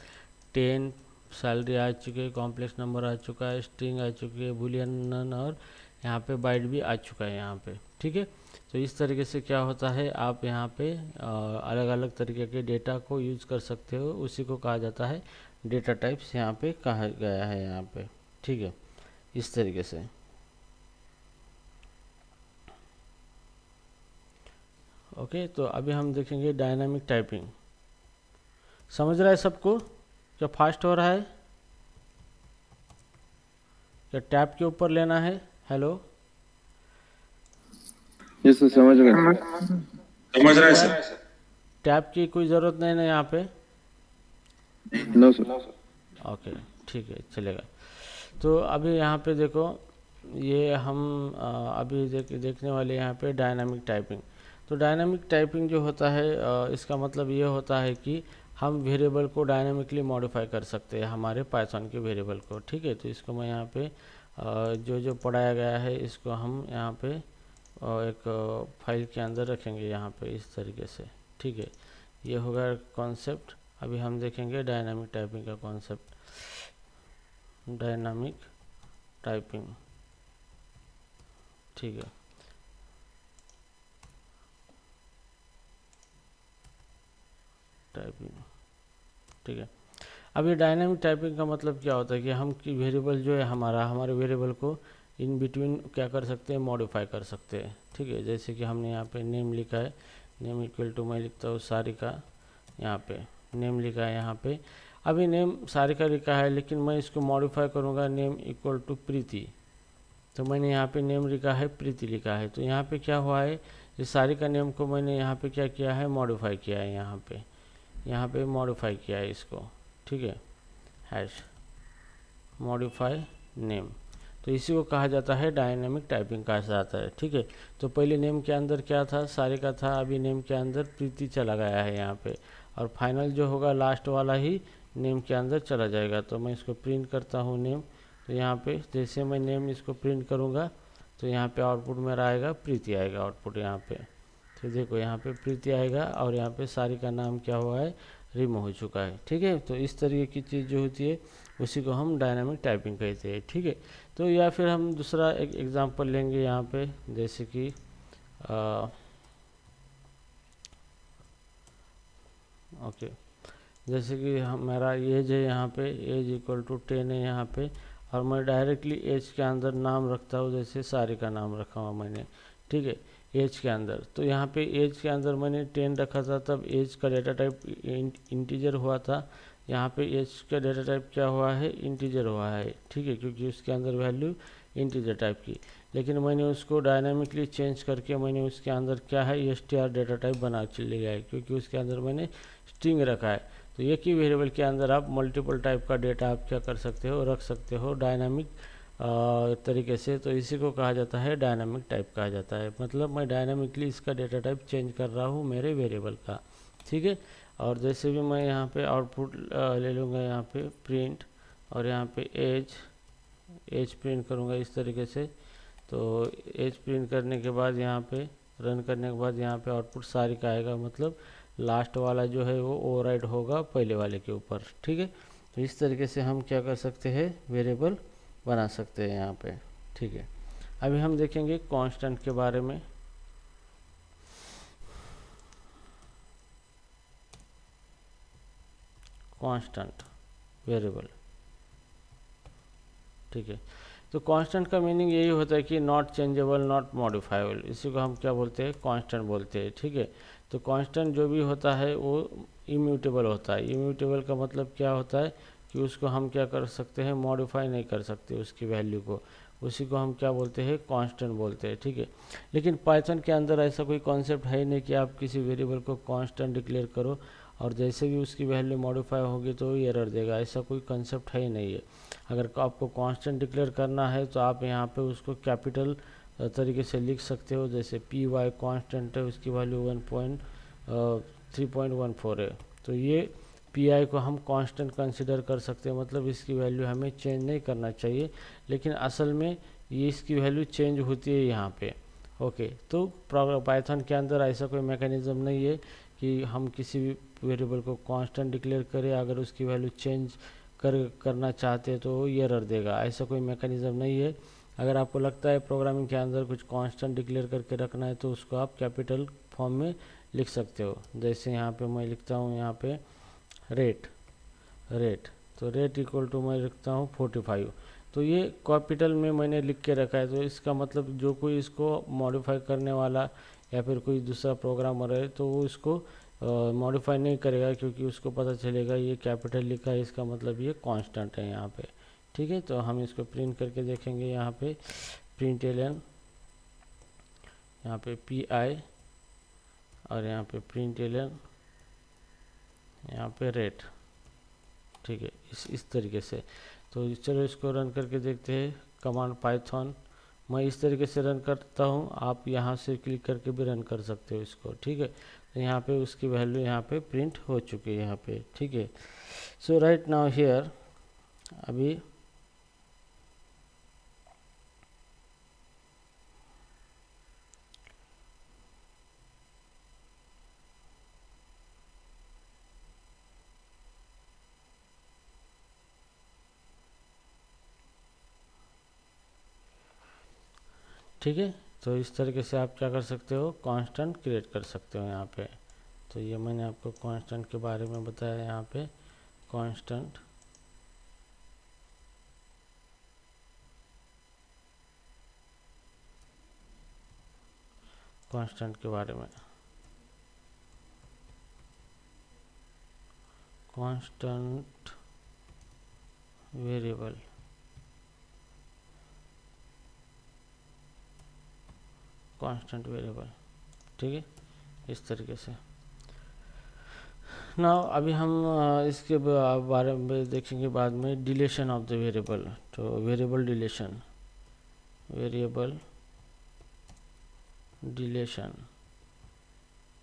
10 सैलरी आ चुकी है, कॉम्प्लेक्स नंबर आ चुका है, स्ट्रिंग आ चुकी है, बुलियन नन और यहाँ पे बाइट भी आ चुका है यहाँ पे। ठीक है, तो इस तरीके से क्या होता है, आप यहाँ पे अलग अलग तरीके के डेटा को यूज़ कर सकते हो। उसी को कहा जाता है डेटा टाइप्स, यहाँ पे कहा गया है यहाँ पे। ठीक है, इस तरीके से। ओके, तो अभी हम देखेंगे डायनामिक टाइपिंग। समझ रहा है सबको? क्या फास्ट हो रहा है? क्या टैब के ऊपर लेना है? हेलो,
यस सर, समझ रहा है सर।
टैब की कोई ज़रूरत नहीं ना यहाँ पे?
No sir.
ओके, ठीक है, चलेगा। तो अभी यहाँ पे देखो, ये हम अभी देखने वाले यहाँ पे डायनामिक टाइपिंग। तो डायनामिक टाइपिंग जो होता है इसका मतलब ये होता है कि हम वेरिएबल को डायनामिकली मॉडिफाई कर सकते हैं, हमारे पाइथन के वेरिएबल को। ठीक है, तो इसको मैं यहाँ पे जो पढ़ाया गया है इसको हम यहाँ पे एक फाइल के अंदर रखेंगे यहाँ पे इस तरीके से। ठीक है, ये होगा कॉन्सेप्ट। अभी हम देखेंगे डायनामिक टाइपिंग का कॉन्सेप्ट। डायनामिक टाइपिंग, ठीक है। टाइपिंग, ठीक है। अभी डायनामिक टाइपिंग का मतलब क्या होता है कि हम की वेरिएबल जो है हमारे वेरिएबल को इन बिटवीन क्या कर सकते हैं, मॉडिफाई कर सकते हैं। ठीक है, जैसे कि हमने यहाँ पे नेम लिखा है, नेम इक्वल टू मैं लिखता हूँ सारिका, यहाँ पे नेम लिखा है यहाँ पे। अभी नेम सारिका लिखा है लेकिन मैं इसको मॉडिफाई करूँगा, नेम इक्वल टू प्रीति। तो मैंने यहाँ पे नेम लिखा है, प्रीति लिखा है। तो यहाँ पे क्या हुआ है, इस सारिका नेम को मैंने यहाँ पे क्या किया है, मॉडिफाई किया है। यहाँ पे मॉडिफाई किया है इसको। ठीक है, हैश मॉडिफाई नेम। तो इसी को कहा जाता है डायनामिक टाइपिंग कहा जाता है। ठीक है, तो पहले नेम के अंदर क्या था, सारिका था, अभी नेम के अंदर प्रीति चला गया है यहाँ पे, और फाइनल जो होगा लास्ट वाला ही नेम के अंदर चला जाएगा। तो मैं इसको प्रिंट करता हूँ नेम। तो यहाँ पे जैसे मैं नेम इसको प्रिंट करूँगा तो यहाँ पे आउटपुट मेरा आएगा प्रीति आएगा आउटपुट यहाँ पे। तो देखो यहाँ पे प्रीति आएगा और यहाँ पे सारिका नाम क्या हुआ है, रिमूव हो चुका है। ठीक है, तो इस तरीके की चीज़ जो होती है उसी को हम डायनामिक टाइपिंग कहते हैं। ठीक है, तो या फिर हम दूसरा एक एग्जांपल लेंगे यहाँ पे, जैसे कि ओके, जैसे कि हमारा एज है यहाँ पे, एज इक्वल टू 10 है यहाँ पे, और मैं डायरेक्टली एज के अंदर नाम रखता हूँ, जैसे सारिका नाम रखा हुआ मैंने। ठीक है, एज के अंदर, तो यहाँ पे एज के अंदर मैंने 10 रखा था, तब एज का डेटा टाइप इंटीजर हुआ था। यहाँ पे एज का डेटा टाइप क्या हुआ है, इंटीजर हुआ है। ठीक है, क्योंकि उसके अंदर वैल्यू इंटीजर टाइप की। लेकिन मैंने उसको डायनामिकली चेंज करके मैंने उसके अंदर क्या है, str डेटा टाइप बना लिया है, क्योंकि उसके अंदर मैंने स्ट्रिंग रखा है। तो एक ही वेरिएबल के अंदर आप मल्टीपल टाइप का डेटा आप क्या कर सकते हो, रख सकते हो। डायनामिक तरीके से, तो इसी को कहा जाता है डायनामिक टाइप कहा जाता है। मतलब मैं डायनामिकली इसका डेटा टाइप चेंज कर रहा हूँ मेरे वेरिएबल का, ठीक है। और जैसे भी मैं यहाँ पे आउटपुट ले लूँगा, यहाँ पे प्रिंट और यहाँ पे एज प्रिंट करूँगा इस तरीके से। तो एज प्रिंट करने के बाद यहाँ पे रन करने के बाद यहाँ पे आउटपुट सारी का आएगा, मतलब लास्ट वाला जो है वो ओवरराइड होगा पहले वाले के ऊपर, ठीक है। तो इस तरीके से हम क्या कर सकते हैं, वेरिएबल बना सकते हैं यहाँ पे, ठीक है। अभी हम देखेंगे कांस्टेंट के बारे में। कांस्टेंट वेरिएबल, ठीक है। तो कांस्टेंट का मीनिंग यही होता है कि नॉट चेंजेबल, नॉट मॉडिफाइबल, इसी को हम क्या बोलते हैं, कांस्टेंट बोलते हैं, ठीक है। तो कांस्टेंट जो भी होता है वो इम्यूटेबल होता है। इम्यूटेबल का मतलब क्या होता है कि उसको हम क्या कर सकते हैं, मॉडिफाई नहीं कर सकते उसकी वैल्यू को, उसी को हम क्या बोलते हैं, कांस्टेंट बोलते हैं, ठीक है। लेकिन पाइथन के अंदर ऐसा कोई कॉन्सेप्ट है नहीं कि आप किसी वेरिएबल को कांस्टेंट डिक्लेयर करो और जैसे भी उसकी वैल्यू मॉडिफाई होगी तो एरर देगा, ऐसा कोई कंसेप्ट है ही नहीं है। अगर आपको कांस्टेंट डिक्लेयर करना है तो आप यहाँ पे उसको कैपिटल तरीके से लिख सकते हो, जैसे पी वाई कांस्टेंट है, उसकी वैल्यू 3.14 है, तो ये पी आई को हम कांस्टेंट कंसिडर कर सकते हैं, मतलब इसकी वैल्यू हमें चेंज नहीं करना चाहिए, लेकिन असल में ये इसकी वैल्यू चेंज होती है यहाँ पे, ओके। तो पाइथन के अंदर ऐसा कोई मैकेनिज्म नहीं है कि हम किसी भी वेरिएबल को कांस्टेंट डिक्लेयर करें, अगर उसकी वैल्यू चेंज करना चाहते हैं तो ये एरर देगा, ऐसा कोई मैकेनिज्म नहीं है। अगर आपको लगता है प्रोग्रामिंग के अंदर कुछ कांस्टेंट डिक्लेयर करके रखना है तो उसको आप कैपिटल फॉर्म में लिख सकते हो, जैसे यहाँ पे मैं लिखता हूँ यहाँ पे रेट, तो रेट इक्वल टू मैं लिखता हूँ 45, तो ये कैपिटल में मैंने लिख के रखा है। तो इसका मतलब जो कोई इसको मॉडिफाई करने वाला या फिर कोई दूसरा प्रोग्रामर है तो वो इसको मॉडिफाई नहीं करेगा, क्योंकि उसको पता चलेगा ये कैपिटल लिखा है, इसका मतलब ये कांस्टेंट है यहाँ पे, ठीक है। तो हम इसको प्रिंट करके देखेंगे, यहाँ पे प्रिंट एलन, यहाँ पे पी आई और यहाँ पे प्रिंट एलन, यहाँ पे रेट, ठीक है, इस तरीके से। तो चलो इसको रन करके देखते हैं। कमांड पाइथन मैं इस तरीके से रन करता हूँ, आप यहाँ से क्लिक करके भी रन कर सकते हो इसको, ठीक है। तो यहाँ पे उसकी वैल्यू यहाँ पे प्रिंट हो चुकी है यहाँ पे, ठीक है। सो राइट नाउ हियर, अभी ठीक है। तो इस तरीके से आप क्या कर सकते हो, कांस्टेंट क्रिएट कर सकते हो यहाँ पे। तो ये मैंने आपको कांस्टेंट के बारे में बताया, यहाँ पे कांस्टेंट के बारे में, कांस्टेंट वेरिएबल, कांस्टेंट वेरिएबल, ठीक है, इस तरीके से ना। अभी हम इसके बारे में देखेंगे बाद में, डिलीशन ऑफ द वेरिएबल। तो वेरिएबल डिलीशन,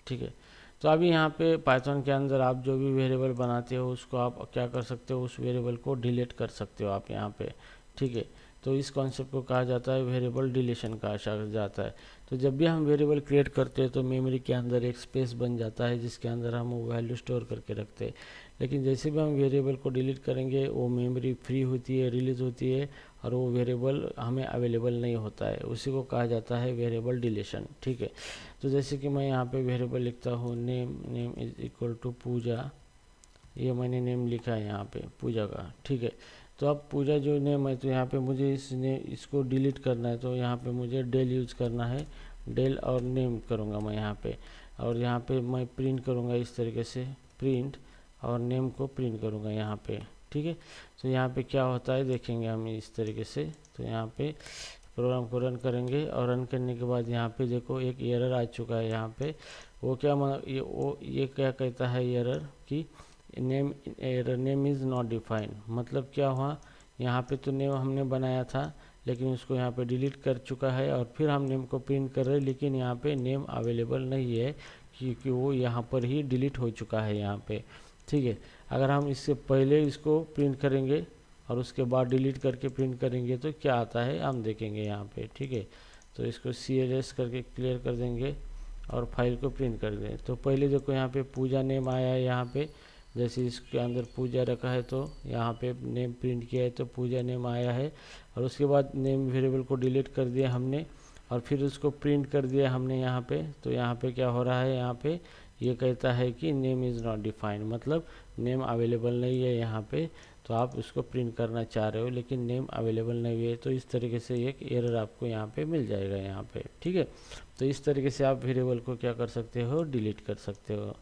ठीक है। तो अभी यहाँ पे पाइथन के अंदर आप जो भी वेरिएबल बनाते हो उसको आप क्या कर सकते हो, उस वेरिएबल को डिलीट कर सकते हो आप यहाँ पे, ठीक है। तो इस कॉन्सेप्ट को कहा जाता है वेरिएबल डिलीशन कहा जाता है। तो जब भी हम वेरिएबल क्रिएट करते हैं तो मेमोरी के अंदर एक स्पेस बन जाता है जिसके अंदर हम वो वैल्यू स्टोर करके रखते हैं, लेकिन जैसे भी हम वेरिएबल को डिलीट करेंगे वो मेमोरी फ्री होती है, रिलीज होती है, और वो वेरिएबल हमें अवेलेबल नहीं होता है, उसी को कहा जाता है वेरिएबल डिलीशन, ठीक है। तो जैसे कि मैं यहाँ पे वेरिएबल लिखता हूँ नेम इज इक्वल टू पूजा, ये मैंने नेम लिखा है यहाँ पे पूजा का, ठीक है। तो अब पूजा जो नेम है, तो यहाँ पे मुझे इसको डिलीट करना है, तो यहाँ पे मुझे डेल यूज़ करना है, डेल और नेम करूँगा मैं यहाँ पे, और यहाँ पे मैं प्रिंट करूँगा इस तरीके से, प्रिंट और नेम को प्रिंट करूँगा यहाँ पे, ठीक है। तो यहाँ पे क्या होता है देखेंगे हम इस तरीके से। तो यहाँ पे प्रोग्राम को रन करेंगे और रन करने के बाद यहाँ पे देखो एक एरर आ चुका है यहाँ पे। वो क्या ये क्या कहता है एरर कि नेम इज़ नॉट डिफाइंड, मतलब क्या हुआ, यहाँ पे तो नेम हमने बनाया था लेकिन उसको यहाँ पे डिलीट कर चुका है, और फिर हम नेम को प्रिंट कर रहे हैं, लेकिन यहाँ पे नेम अवेलेबल नहीं है क्योंकि वो यहाँ पर ही डिलीट हो चुका है यहाँ पे। ठीक है, अगर हम इससे पहले इसको प्रिंट करेंगे और उसके बाद डिलीट करके प्रिंट करेंगे तो क्या आता है हम देखेंगे यहाँ पे। ठीक है, तो इसको CLS करके क्लियर कर देंगे और फाइल को प्रिंट कर दें। तो पहले देखो यहाँ पे पूजा नेम आया है, यहाँ पे जैसे इसके अंदर पूजा रखा है तो यहाँ पे नेम प्रिंट किया है तो पूजा नेम आया है, और उसके बाद नेम वेरिएबल को डिलीट कर दिया हमने और फिर उसको प्रिंट कर दिया हमने यहाँ पे। तो यहाँ पे क्या हो रहा है, यहाँ पे ये कहता है कि नेम इज़ नॉट डिफाइंड, मतलब नेम अवेलेबल नहीं है यहाँ पे। तो आप उसको प्रिंट करना चाह रहे हो लेकिन नेम अवेलेबल नहीं है, तो इस तरीके से एक एरर आपको यहाँ पे मिल जाएगा यहाँ पे। ठीक है, तो इस तरीके से आप वेरिएबल को क्या कर सकते हो, डिलीट कर सकते हो।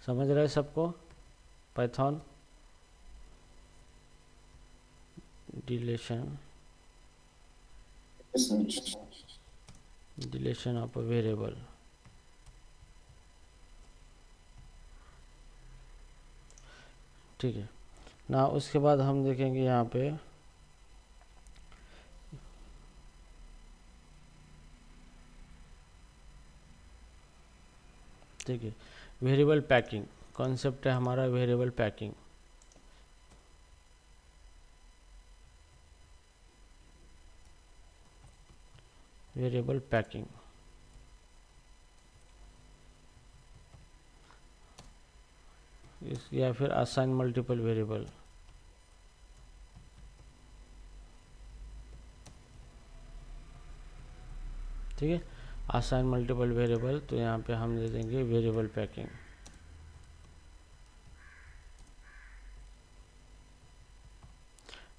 समझ रहे सबको Python deletion of a variable. ठीक है ना, उसके बाद हम देखेंगे यहाँ पे ठीक है, वेरिएबल पैकिंग कॉन्सेप्ट है हमारा, वेरिएबल पैकिंग। वेरिएबल पैकिंग या फिर असाइन मल्टीपल वेरिएबल। ठीक है, असाइन मल्टीपल वेरिएबल, तो यहाँ पे हम दे देंगे वेरिएबल पैकिंग।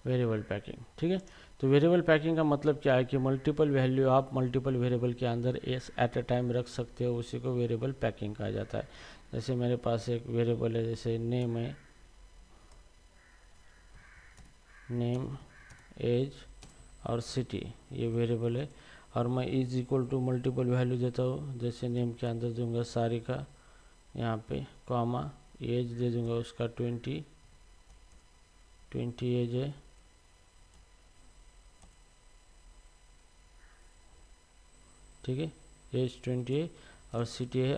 वेरिएबल पैकिंग, ठीक है। तो वेरिएबल पैकिंग का मतलब क्या है कि मल्टीपल वैल्यू आप मल्टीपल वेरिएबल के अंदर एट अ टाइम रख सकते हो, उसी को वेरिएबल पैकिंग कहा जाता है। जैसे मेरे पास एक वेरिएबल है, जैसे नेम है, नेम, एज और सिटी, ये वेरिएबल है, और मैं is equal to multiple value देता हूँ। जैसे नेम के अंदर दूंगा सारिका, यहाँ पे कॉमा, एज दे दूंगा उसका 20 एज है, ठीक है, एज 20 है, और सिटी है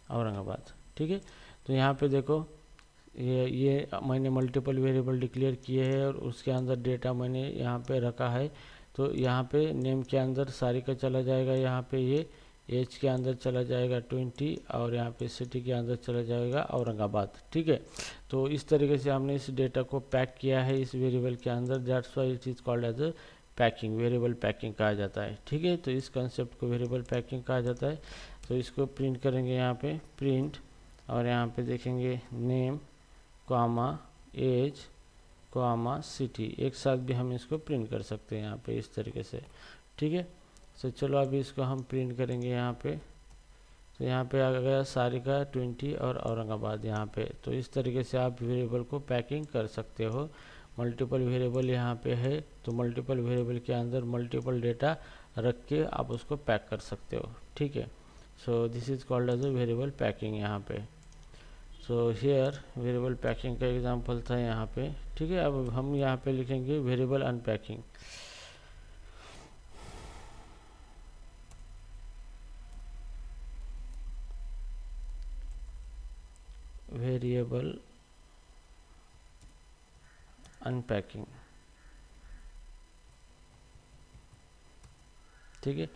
औरंगाबाद। ठीक है, तो यहाँ पे देखो ये मैंने मल्टीपल वेरिएबल डिक्लेयर किए हैं और उसके अंदर डेटा मैंने यहाँ पे रखा है। तो यहाँ पे नेम के अंदर सारिका चला जाएगा, यहाँ पे ये एज के अंदर चला जाएगा 20, और यहाँ पे सिटी के अंदर चला जाएगा औरंगाबाद। ठीक है, तो इस तरीके से हमने इस डेटा को पैक किया है इस वेरिएबल के अंदर, that's why it is called as a packing, variable packing कहा जाता है। ठीक है, तो इस कंसेप्ट को वेरिएबल पैकिंग कहा जाता है। तो इसको प्रिंट करेंगे यहाँ पे, प्रिंट, और यहाँ पे देखेंगे name comma age comma city, एक साथ भी हम इसको प्रिंट कर सकते हैं यहाँ पे इस तरीके से। ठीक है, तो चलो अभी इसको हम प्रिंट करेंगे यहाँ पे। तो यहाँ पे आ गया सारिका 20 और औरंगाबाद यहाँ पे। तो इस तरीके से आप वेरिएबल को पैकिंग कर सकते हो। मल्टीपल वेरिएबल यहाँ पे है, तो मल्टीपल वेरिएबल के अंदर मल्टीपल डेटा रख के आप उसको पैक कर सकते हो। ठीक है, so this is called as a variable packing यहाँ पे। सो हियर वेरिएबल पैकिंग का एग्जांपल था यहाँ पे। ठीक है, अब हम यहाँ पे लिखेंगे वेरिएबल अनपैकिंग। वेरिएबल अनपैकिंग, ठीक है।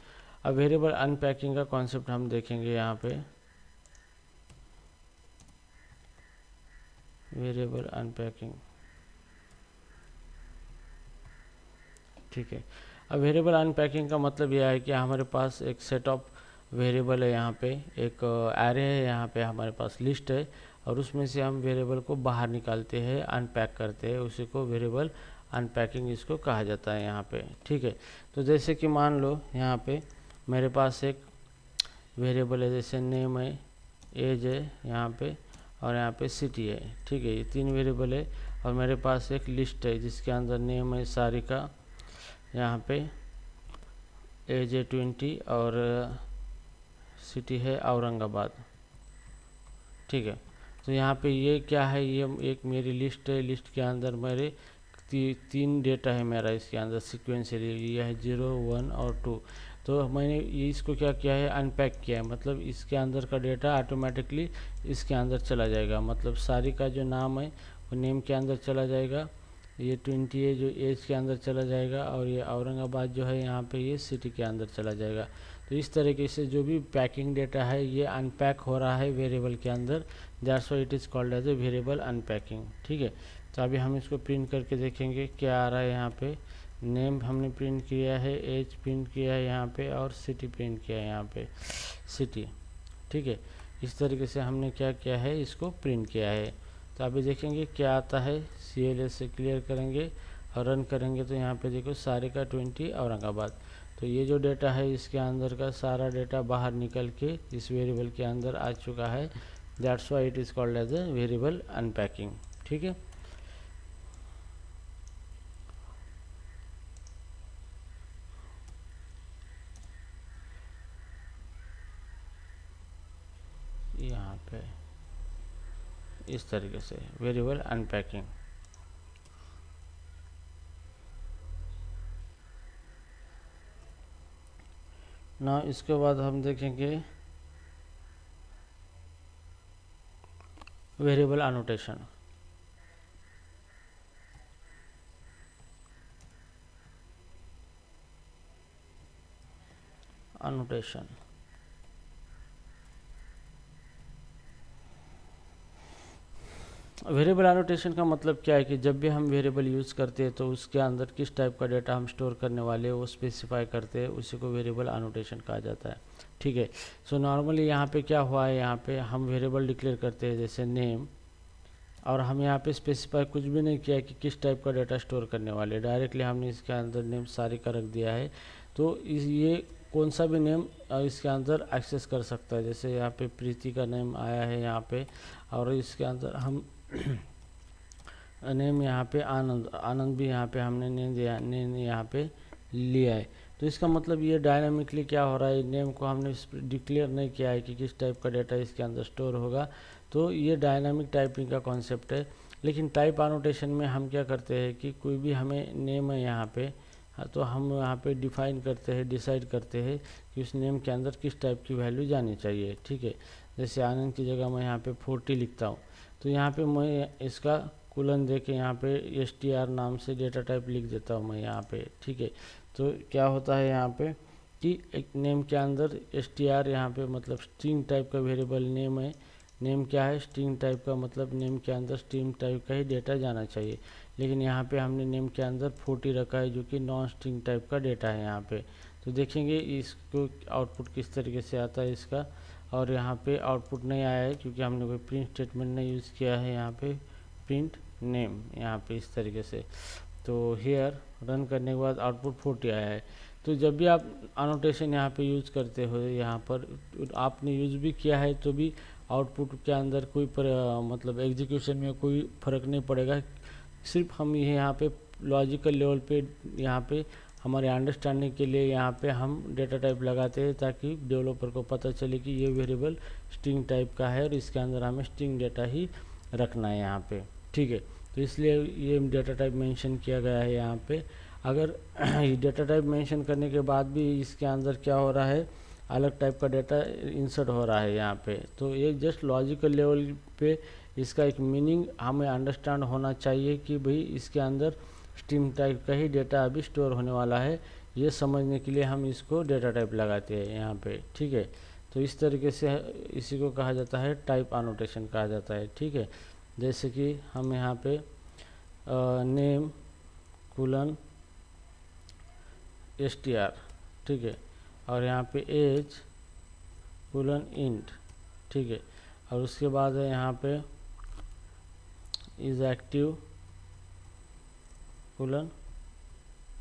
अब वेरिएबल अनपैकिंग का कॉन्सेप्ट हम देखेंगे यहाँ पे। वेरिएबल अनपैकिंग, ठीक है। अब वेरिएबल अनपैकिंग का मतलब यह है कि हमारे पास एक सेट ऑफ वेरिएबल है, यहाँ पे एक एरे है, यहाँ पे हमारे पास लिस्ट है, और उसमें से हम वेरिएबल को बाहर निकालते हैं, अनपैक करते हैं, उसी को वेरिएबल अनपैकिंग इसको कहा जाता है यहाँ पे। ठीक है, तो जैसे कि मान लो यहाँ पे मेरे पास एक वेरिएबल है, जैसे नेम है, एज है यहाँ पे, और यहाँ पे सिटी है। ठीक है, ये 3 वेरिएबल है, और मेरे पास एक लिस्ट है जिसके अंदर नेम है सारिका, यहाँ पे एज है 20 और सिटी है औरंगाबाद। ठीक है, तो यहाँ पे ये क्या है, ये एक मेरी लिस्ट है, लिस्ट के अंदर मेरे तीन डेटा है मेरा इसके अंदर सिक्वेंशियली, ये है 0, 1 और 2। तो मैंने ये इसको क्या किया है, अनपैक किया है, मतलब इसके अंदर का डेटा ऑटोमेटिकली इसके अंदर चला जाएगा, मतलब सारी का जो नाम है वो नेम के अंदर चला जाएगा, ये 20 है जो एज के अंदर चला जाएगा, और ये औरंगाबाद जो है यहाँ पे ये सिटी के अंदर चला जाएगा। तो इस तरीके से जो भी पैकिंग डेटा है ये अनपैक हो रहा है वेरिएबल के अंदर, that's why it is called as a variable unpacking. ठीक है, तो अभी हम इसको प्रिंट करके देखेंगे क्या आ रहा है। यहाँ पे नेम हमने प्रिंट किया है, एज प्रिंट किया है यहाँ पे, और सिटी प्रिंट किया है यहाँ पे, सिटी। ठीक है, इस तरीके से हमने क्या किया है, इसको प्रिंट किया है। तो अभी देखेंगे क्या आता है, CLS से क्लियर करेंगे और रन करेंगे, तो यहाँ पे देखो सारे का 20 औरंगाबाद। तो ये जो डेटा है इसके अंदर का सारा डेटा बाहर निकल के इस वेरिएबल के अंदर आ चुका है, that's why it is called as a variable unpacking. ठीक है, यहाँ पे इस तरीके से वेरिएबल अनपैकिंग। ना इसके बाद हम देखेंगे variable annotation. Annotation variable annotation का मतलब क्या है कि जब भी हम वेरिएबल यूज़ करते हैं तो उसके अंदर किस टाइप का डेटा हम स्टोर करने वाले हैं वो स्पेसिफाई करते हैं, उसी को वेरिएबल एनोटेशन कहा जाता है। ठीक है, सो नॉर्मली यहाँ पे क्या हुआ है, यहाँ पे हम वेरिएबल डिक्लेयर करते हैं जैसे नेम, और हम यहाँ पे स्पेसिफाई कुछ भी नहीं किया कि किस टाइप का डेटा स्टोर करने वाले, डायरेक्टली हमने इसके अंदर नेम सारी का रख दिया है। तो ये कौन सा भी नेम इसके अंदर एक्सेस कर सकता है, जैसे यहाँ पे प्रीति का नेम आया है यहाँ पे, और इसके अंदर हम नेम यहाँ पे आनंद भी यहाँ पे हमने नेम यहाँ पे लिया है। तो इसका मतलब ये डायनामिकली क्या हो रहा है, नेम को हमने डिक्लेयर नहीं किया है कि किस टाइप का डेटा इसके अंदर स्टोर होगा, तो ये डायनामिक टाइपिंग का कॉन्सेप्ट है। लेकिन टाइप एनोटेशन में हम क्या करते हैं कि कोई भी हमें नेम है यहाँ पे, तो हम यहाँ पे डिफाइन करते हैं, डिसाइड करते हैं कि उस नेम के अंदर किस टाइप की वैल्यू जानी चाहिए। ठीक है, जैसे आनंद की जगह मैं यहाँ पे 40 लिखता हूँ, तो यहाँ पे मैं इसका कुलन दे के यहाँ पे str नाम से डेटा टाइप लिख देता हूँ मैं यहाँ पे। ठीक है, तो क्या होता है यहाँ पे कि एक नेम के अंदर str यहाँ पे मतलब स्ट्रिंग टाइप का वेरिएबल नेम है, नेम क्या है, स्ट्रिंग टाइप का, मतलब नेम के अंदर स्ट्रिंग टाइप का ही डेटा जाना चाहिए। लेकिन यहाँ पे हमने नेम के अंदर 40 रखा है जो कि नॉन स्ट्रिंग टाइप का डेटा है यहाँ पे। तो देखेंगे इसको आउटपुट किस तरीके से आता है इसका, और यहाँ पे आउटपुट नहीं आया है क्योंकि हमने कोई प्रिंट स्टेटमेंट नहीं यूज़ किया है यहाँ पे, प्रिंट नेम यहाँ पे इस तरीके से। तो हेयर रन करने के बाद आउटपुट 40 आया है। तो जब भी आप अनोटेशन यहाँ पे यूज़ करते हो, यहाँ पर आपने यूज़ भी किया है तो भी आउटपुट के अंदर कोई मतलब एग्जीक्यूशन में कोई फ़र्क नहीं पड़ेगा। सिर्फ हम ये यहाँ पे लॉजिकल लेवल पे यहाँ पे हमारे अंडरस्टैंडिंग के लिए यहाँ पे हम डेटा टाइप लगाते हैं ताकि डेवलपर को पता चले कि ये वेरिएबल स्ट्रिंग टाइप का है और इसके अंदर हमें स्ट्रिंग डेटा ही रखना है यहाँ पे। ठीक है, तो इसलिए ये डेटा टाइप मेंशन किया गया है यहाँ पे। अगर डेटा टाइप मेंशन करने के बाद भी इसके अंदर क्या हो रहा है, अलग टाइप का डेटा इंसर्ट हो रहा है यहाँ पे, तो ये जस्ट लॉजिकल लेवल पे इसका एक मीनिंग हमें अंडरस्टैंड होना चाहिए कि भाई इसके अंदर स्ट्रिंग टाइप का ही डेटा अभी स्टोर होने वाला है, ये समझने के लिए हम इसको डेटा टाइप लगाते हैं यहाँ पे। ठीक है, तो इस तरीके से इसी को कहा जाता है टाइप एनोटेशन कहा जाता है। ठीक है, जैसे कि हम यहाँ पे नेम कुलन str, ठीक है, और यहाँ पे एज कुलन इंट, ठीक है, और उसके बाद है यहाँ पे इज एक्टिव कुलन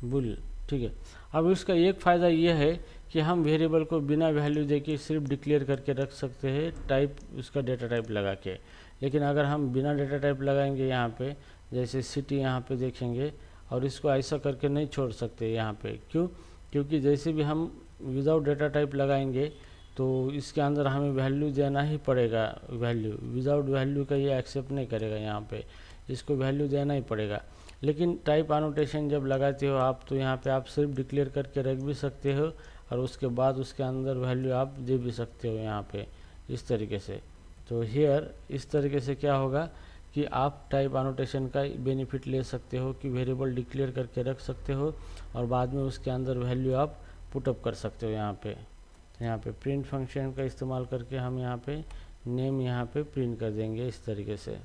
बुल। ठीक है, अब इसका एक फ़ायदा ये है कि हम वेरिएबल को बिना वैल्यू देके सिर्फ डिक्लेयर करके रख सकते हैं टाइप, उसका डेटा टाइप लगा के। लेकिन अगर हम बिना डेटा टाइप लगाएंगे यहाँ पे, जैसे सिटी यहाँ पे देखेंगे, और इसको ऐसा करके नहीं छोड़ सकते यहाँ पे। क्यों? क्योंकि जैसे भी हम विदाउट डेटा टाइप लगाएंगे तो इसके अंदर हमें वैल्यू देना ही पड़ेगा। वैल्यू विदाउट वैल्यू का ये एक्सेप्ट नहीं करेगा, यहाँ पे इसको वैल्यू देना ही पड़ेगा। लेकिन टाइप एनोटेशन जब लगाते हो आप तो यहाँ पे आप सिर्फ डिक्लेयर करके रख भी सकते हो और उसके बाद उसके अंदर वैल्यू आप दे भी सकते हो यहाँ पे इस तरीके से। तो हियर इस तरीके से क्या होगा कि आप टाइप एनोटेशन का बेनिफिट ले सकते हो कि वेरिएबल डिक्लेयर करके रख सकते हो और बाद में उसके अंदर वैल्यू आप पुटअप कर सकते हो यहाँ पे। यहाँ पे प्रिंट फंक्शन का इस्तेमाल करके हम यहाँ पे नेम यहाँ पे प्रिंट कर देंगे इस तरीके से,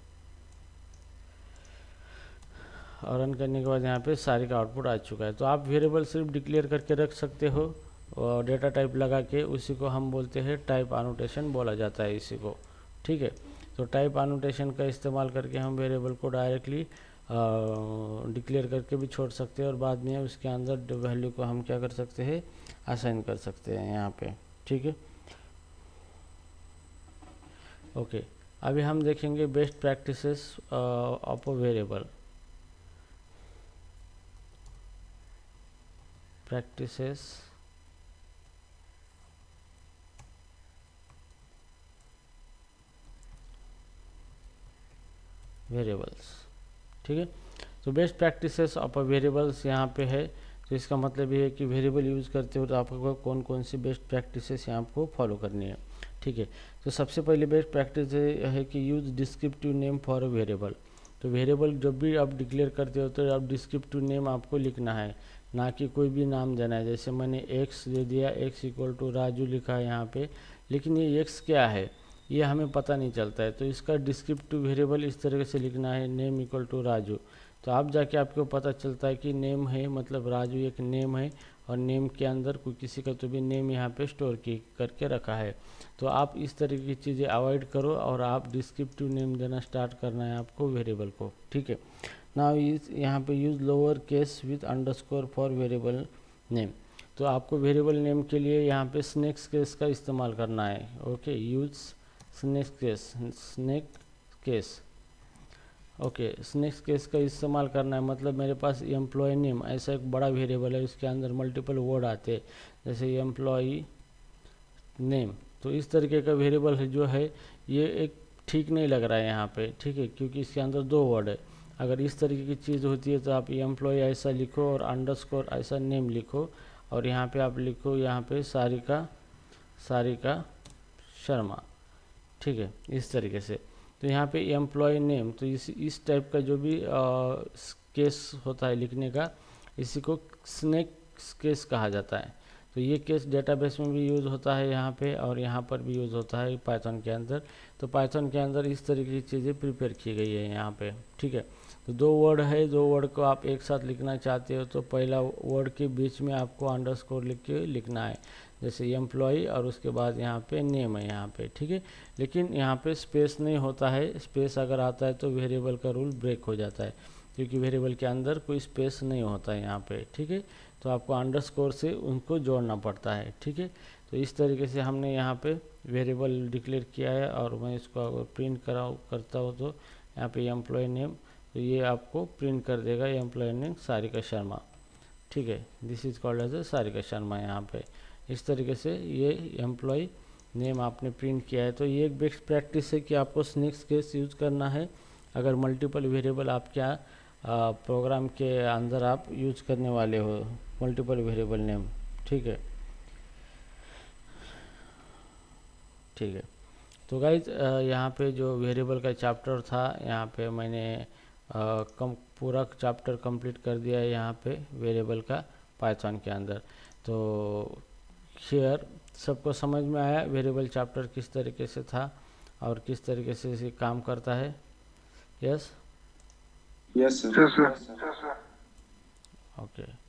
और रन करने के बाद यहाँ पे सारी का आउटपुट आ चुका है। तो आप वेरिएबल सिर्फ डिक्लेयर करके रख सकते हो और डेटा टाइप लगा के, उसी को हम बोलते हैं टाइप एनोटेशन बोला जाता है इसी को, ठीक है। तो टाइप एनोटेशन का इस्तेमाल करके हम वेरिएबल को डायरेक्टली डिक्लेयर करके भी छोड़ सकते हैं और बाद में उसके अंदर वैल्यू को हम क्या कर सकते हैं, असाइन कर सकते हैं यहाँ पे, ठीक है। ओके, अभी हम देखेंगे best practices of a variable. Practices variables, ठीक है। तो best practices of a variables यहाँ पे है। तो इसका मतलब ये है कि वेरिएबल यूज़ करते हो तो आपको कौन कौन सी बेस्ट प्रैक्टिसेस यहाँ आपको फॉलो करनी है, ठीक है। तो सबसे पहले बेस्ट प्रैक्टिस है कि use descriptive name for a variable. तो वेरिएबल जब भी आप डिक्लेयर करते हो तो आप डिस्क्रिप्टिव नेम आपको लिखना है, ना कि कोई भी नाम देना है। जैसे मैंने एक्स दे दिया, एक्स इक्वल टू राजू लिखा है यहाँ पे, लेकिन ये एक्स क्या है ये हमें पता नहीं चलता है। तो इसका डिस्क्रिप्टिव वेरिएबल इस तरीके से लिखना है, नेम इक्वल टू राजू। तो आप जाके आपको पता चलता है कि नेम है, मतलब राजू एक नेम है और नेम के अंदर कोई किसी का तो भी नेम यहाँ पे स्टोर करके रखा है। तो आप इस तरीके की चीज़ें अवॉइड करो और आप डिस्क्रिप्टिव नेम देना स्टार्ट करना है आपको वेरिएबल को, ठीक है। नाउ यहाँ पे use lower case with underscore for variable name. तो आपको वेरिएबल नेम के लिए यहाँ पे स्नेक केस का इस्तेमाल करना है। Okay, use snake case. Okay, snake case का इस्तेमाल करना है, मतलब मेरे पास एम्प्लॉय नेम ऐसा एक बड़ा वेरिएबल है, उसके अंदर मल्टीपल वर्ड आते हैं जैसे एम्प्लॉई नेम। तो इस तरीके का वेरिएबल है जो है ये एक ठीक नहीं लग रहा है यहाँ पे, ठीक है, क्योंकि इसके अंदर 2 वर्ड है। अगर इस तरीके की चीज़ होती है तो आप एम्प्लॉय ऐसा लिखो और अंडरस्कोर ऐसा नेम लिखो और यहाँ पे आप लिखो यहाँ पे सारिका शर्मा, ठीक है, इस तरीके से। तो यहाँ पे एम्प्लॉय नेम, तो इस टाइप का जो भी केस होता है लिखने का, इसी को स्नेक केस कहा जाता है। तो ये केस डेटाबेस में भी यूज़ होता है यहाँ पे और यहाँ पर भी यूज़ होता है पाइथन के अंदर। तो पाइथन के अंदर इस तरीके की चीज़ें प्रिपेयर की गई है यहाँ पे, ठीक है। तो 2 वर्ड है, 2 वर्ड को आप एक साथ लिखना चाहते हो तो पहला वर्ड के बीच में आपको अंडरस्कोर लिख के लिखना है, जैसे एम्प्लॉई और उसके बाद यहाँ पे नेम है यहाँ पे, ठीक है। लेकिन यहाँ पे स्पेस नहीं होता है, स्पेस अगर आता है तो वेरिएबल का रूल ब्रेक हो जाता है, क्योंकि वेरिएबल के अंदर कोई स्पेस नहीं होता है यहाँ पे, ठीक है। तो आपको अंडरस्कोर से उनको जोड़ना पड़ता है, ठीक है। तो इस तरीके से हमने यहाँ पे वेरिएबल डिक्लेयर किया है और मैं इसको अगर प्रिंट करता हूँ तो यहाँ पे एम्प्लॉय नेम, तो ये आपको प्रिंट कर देगा एम्प्लॉय नेम सारिका शर्मा, ठीक है। This is called as Sarika Sharma. यहाँ पे इस तरीके से ये एम्प्लॉय नेम आपने प्रिंट किया है। तो ये एक बेस्ट प्रैक्टिस है कि आपको स्नेक केस यूज़ करना है अगर मल्टीपल वेरिएबल आप क्या प्रोग्राम के अंदर आप यूज करने वाले हो, मल्टीपल वेरिएबल नेम, ठीक है, ठीक है। तो गाइज यहाँ पे जो वेरिएबल का चैप्टर था यहाँ पे मैंने पूरा चैप्टर कंप्लीट कर दिया है यहाँ पे वेरिएबल का पाइथन के अंदर। तो हियर सबको समझ में आया वेरिएबल चैप्टर किस तरीके से था और किस तरीके से इसे काम करता है? Yes
yes sir.
ओके।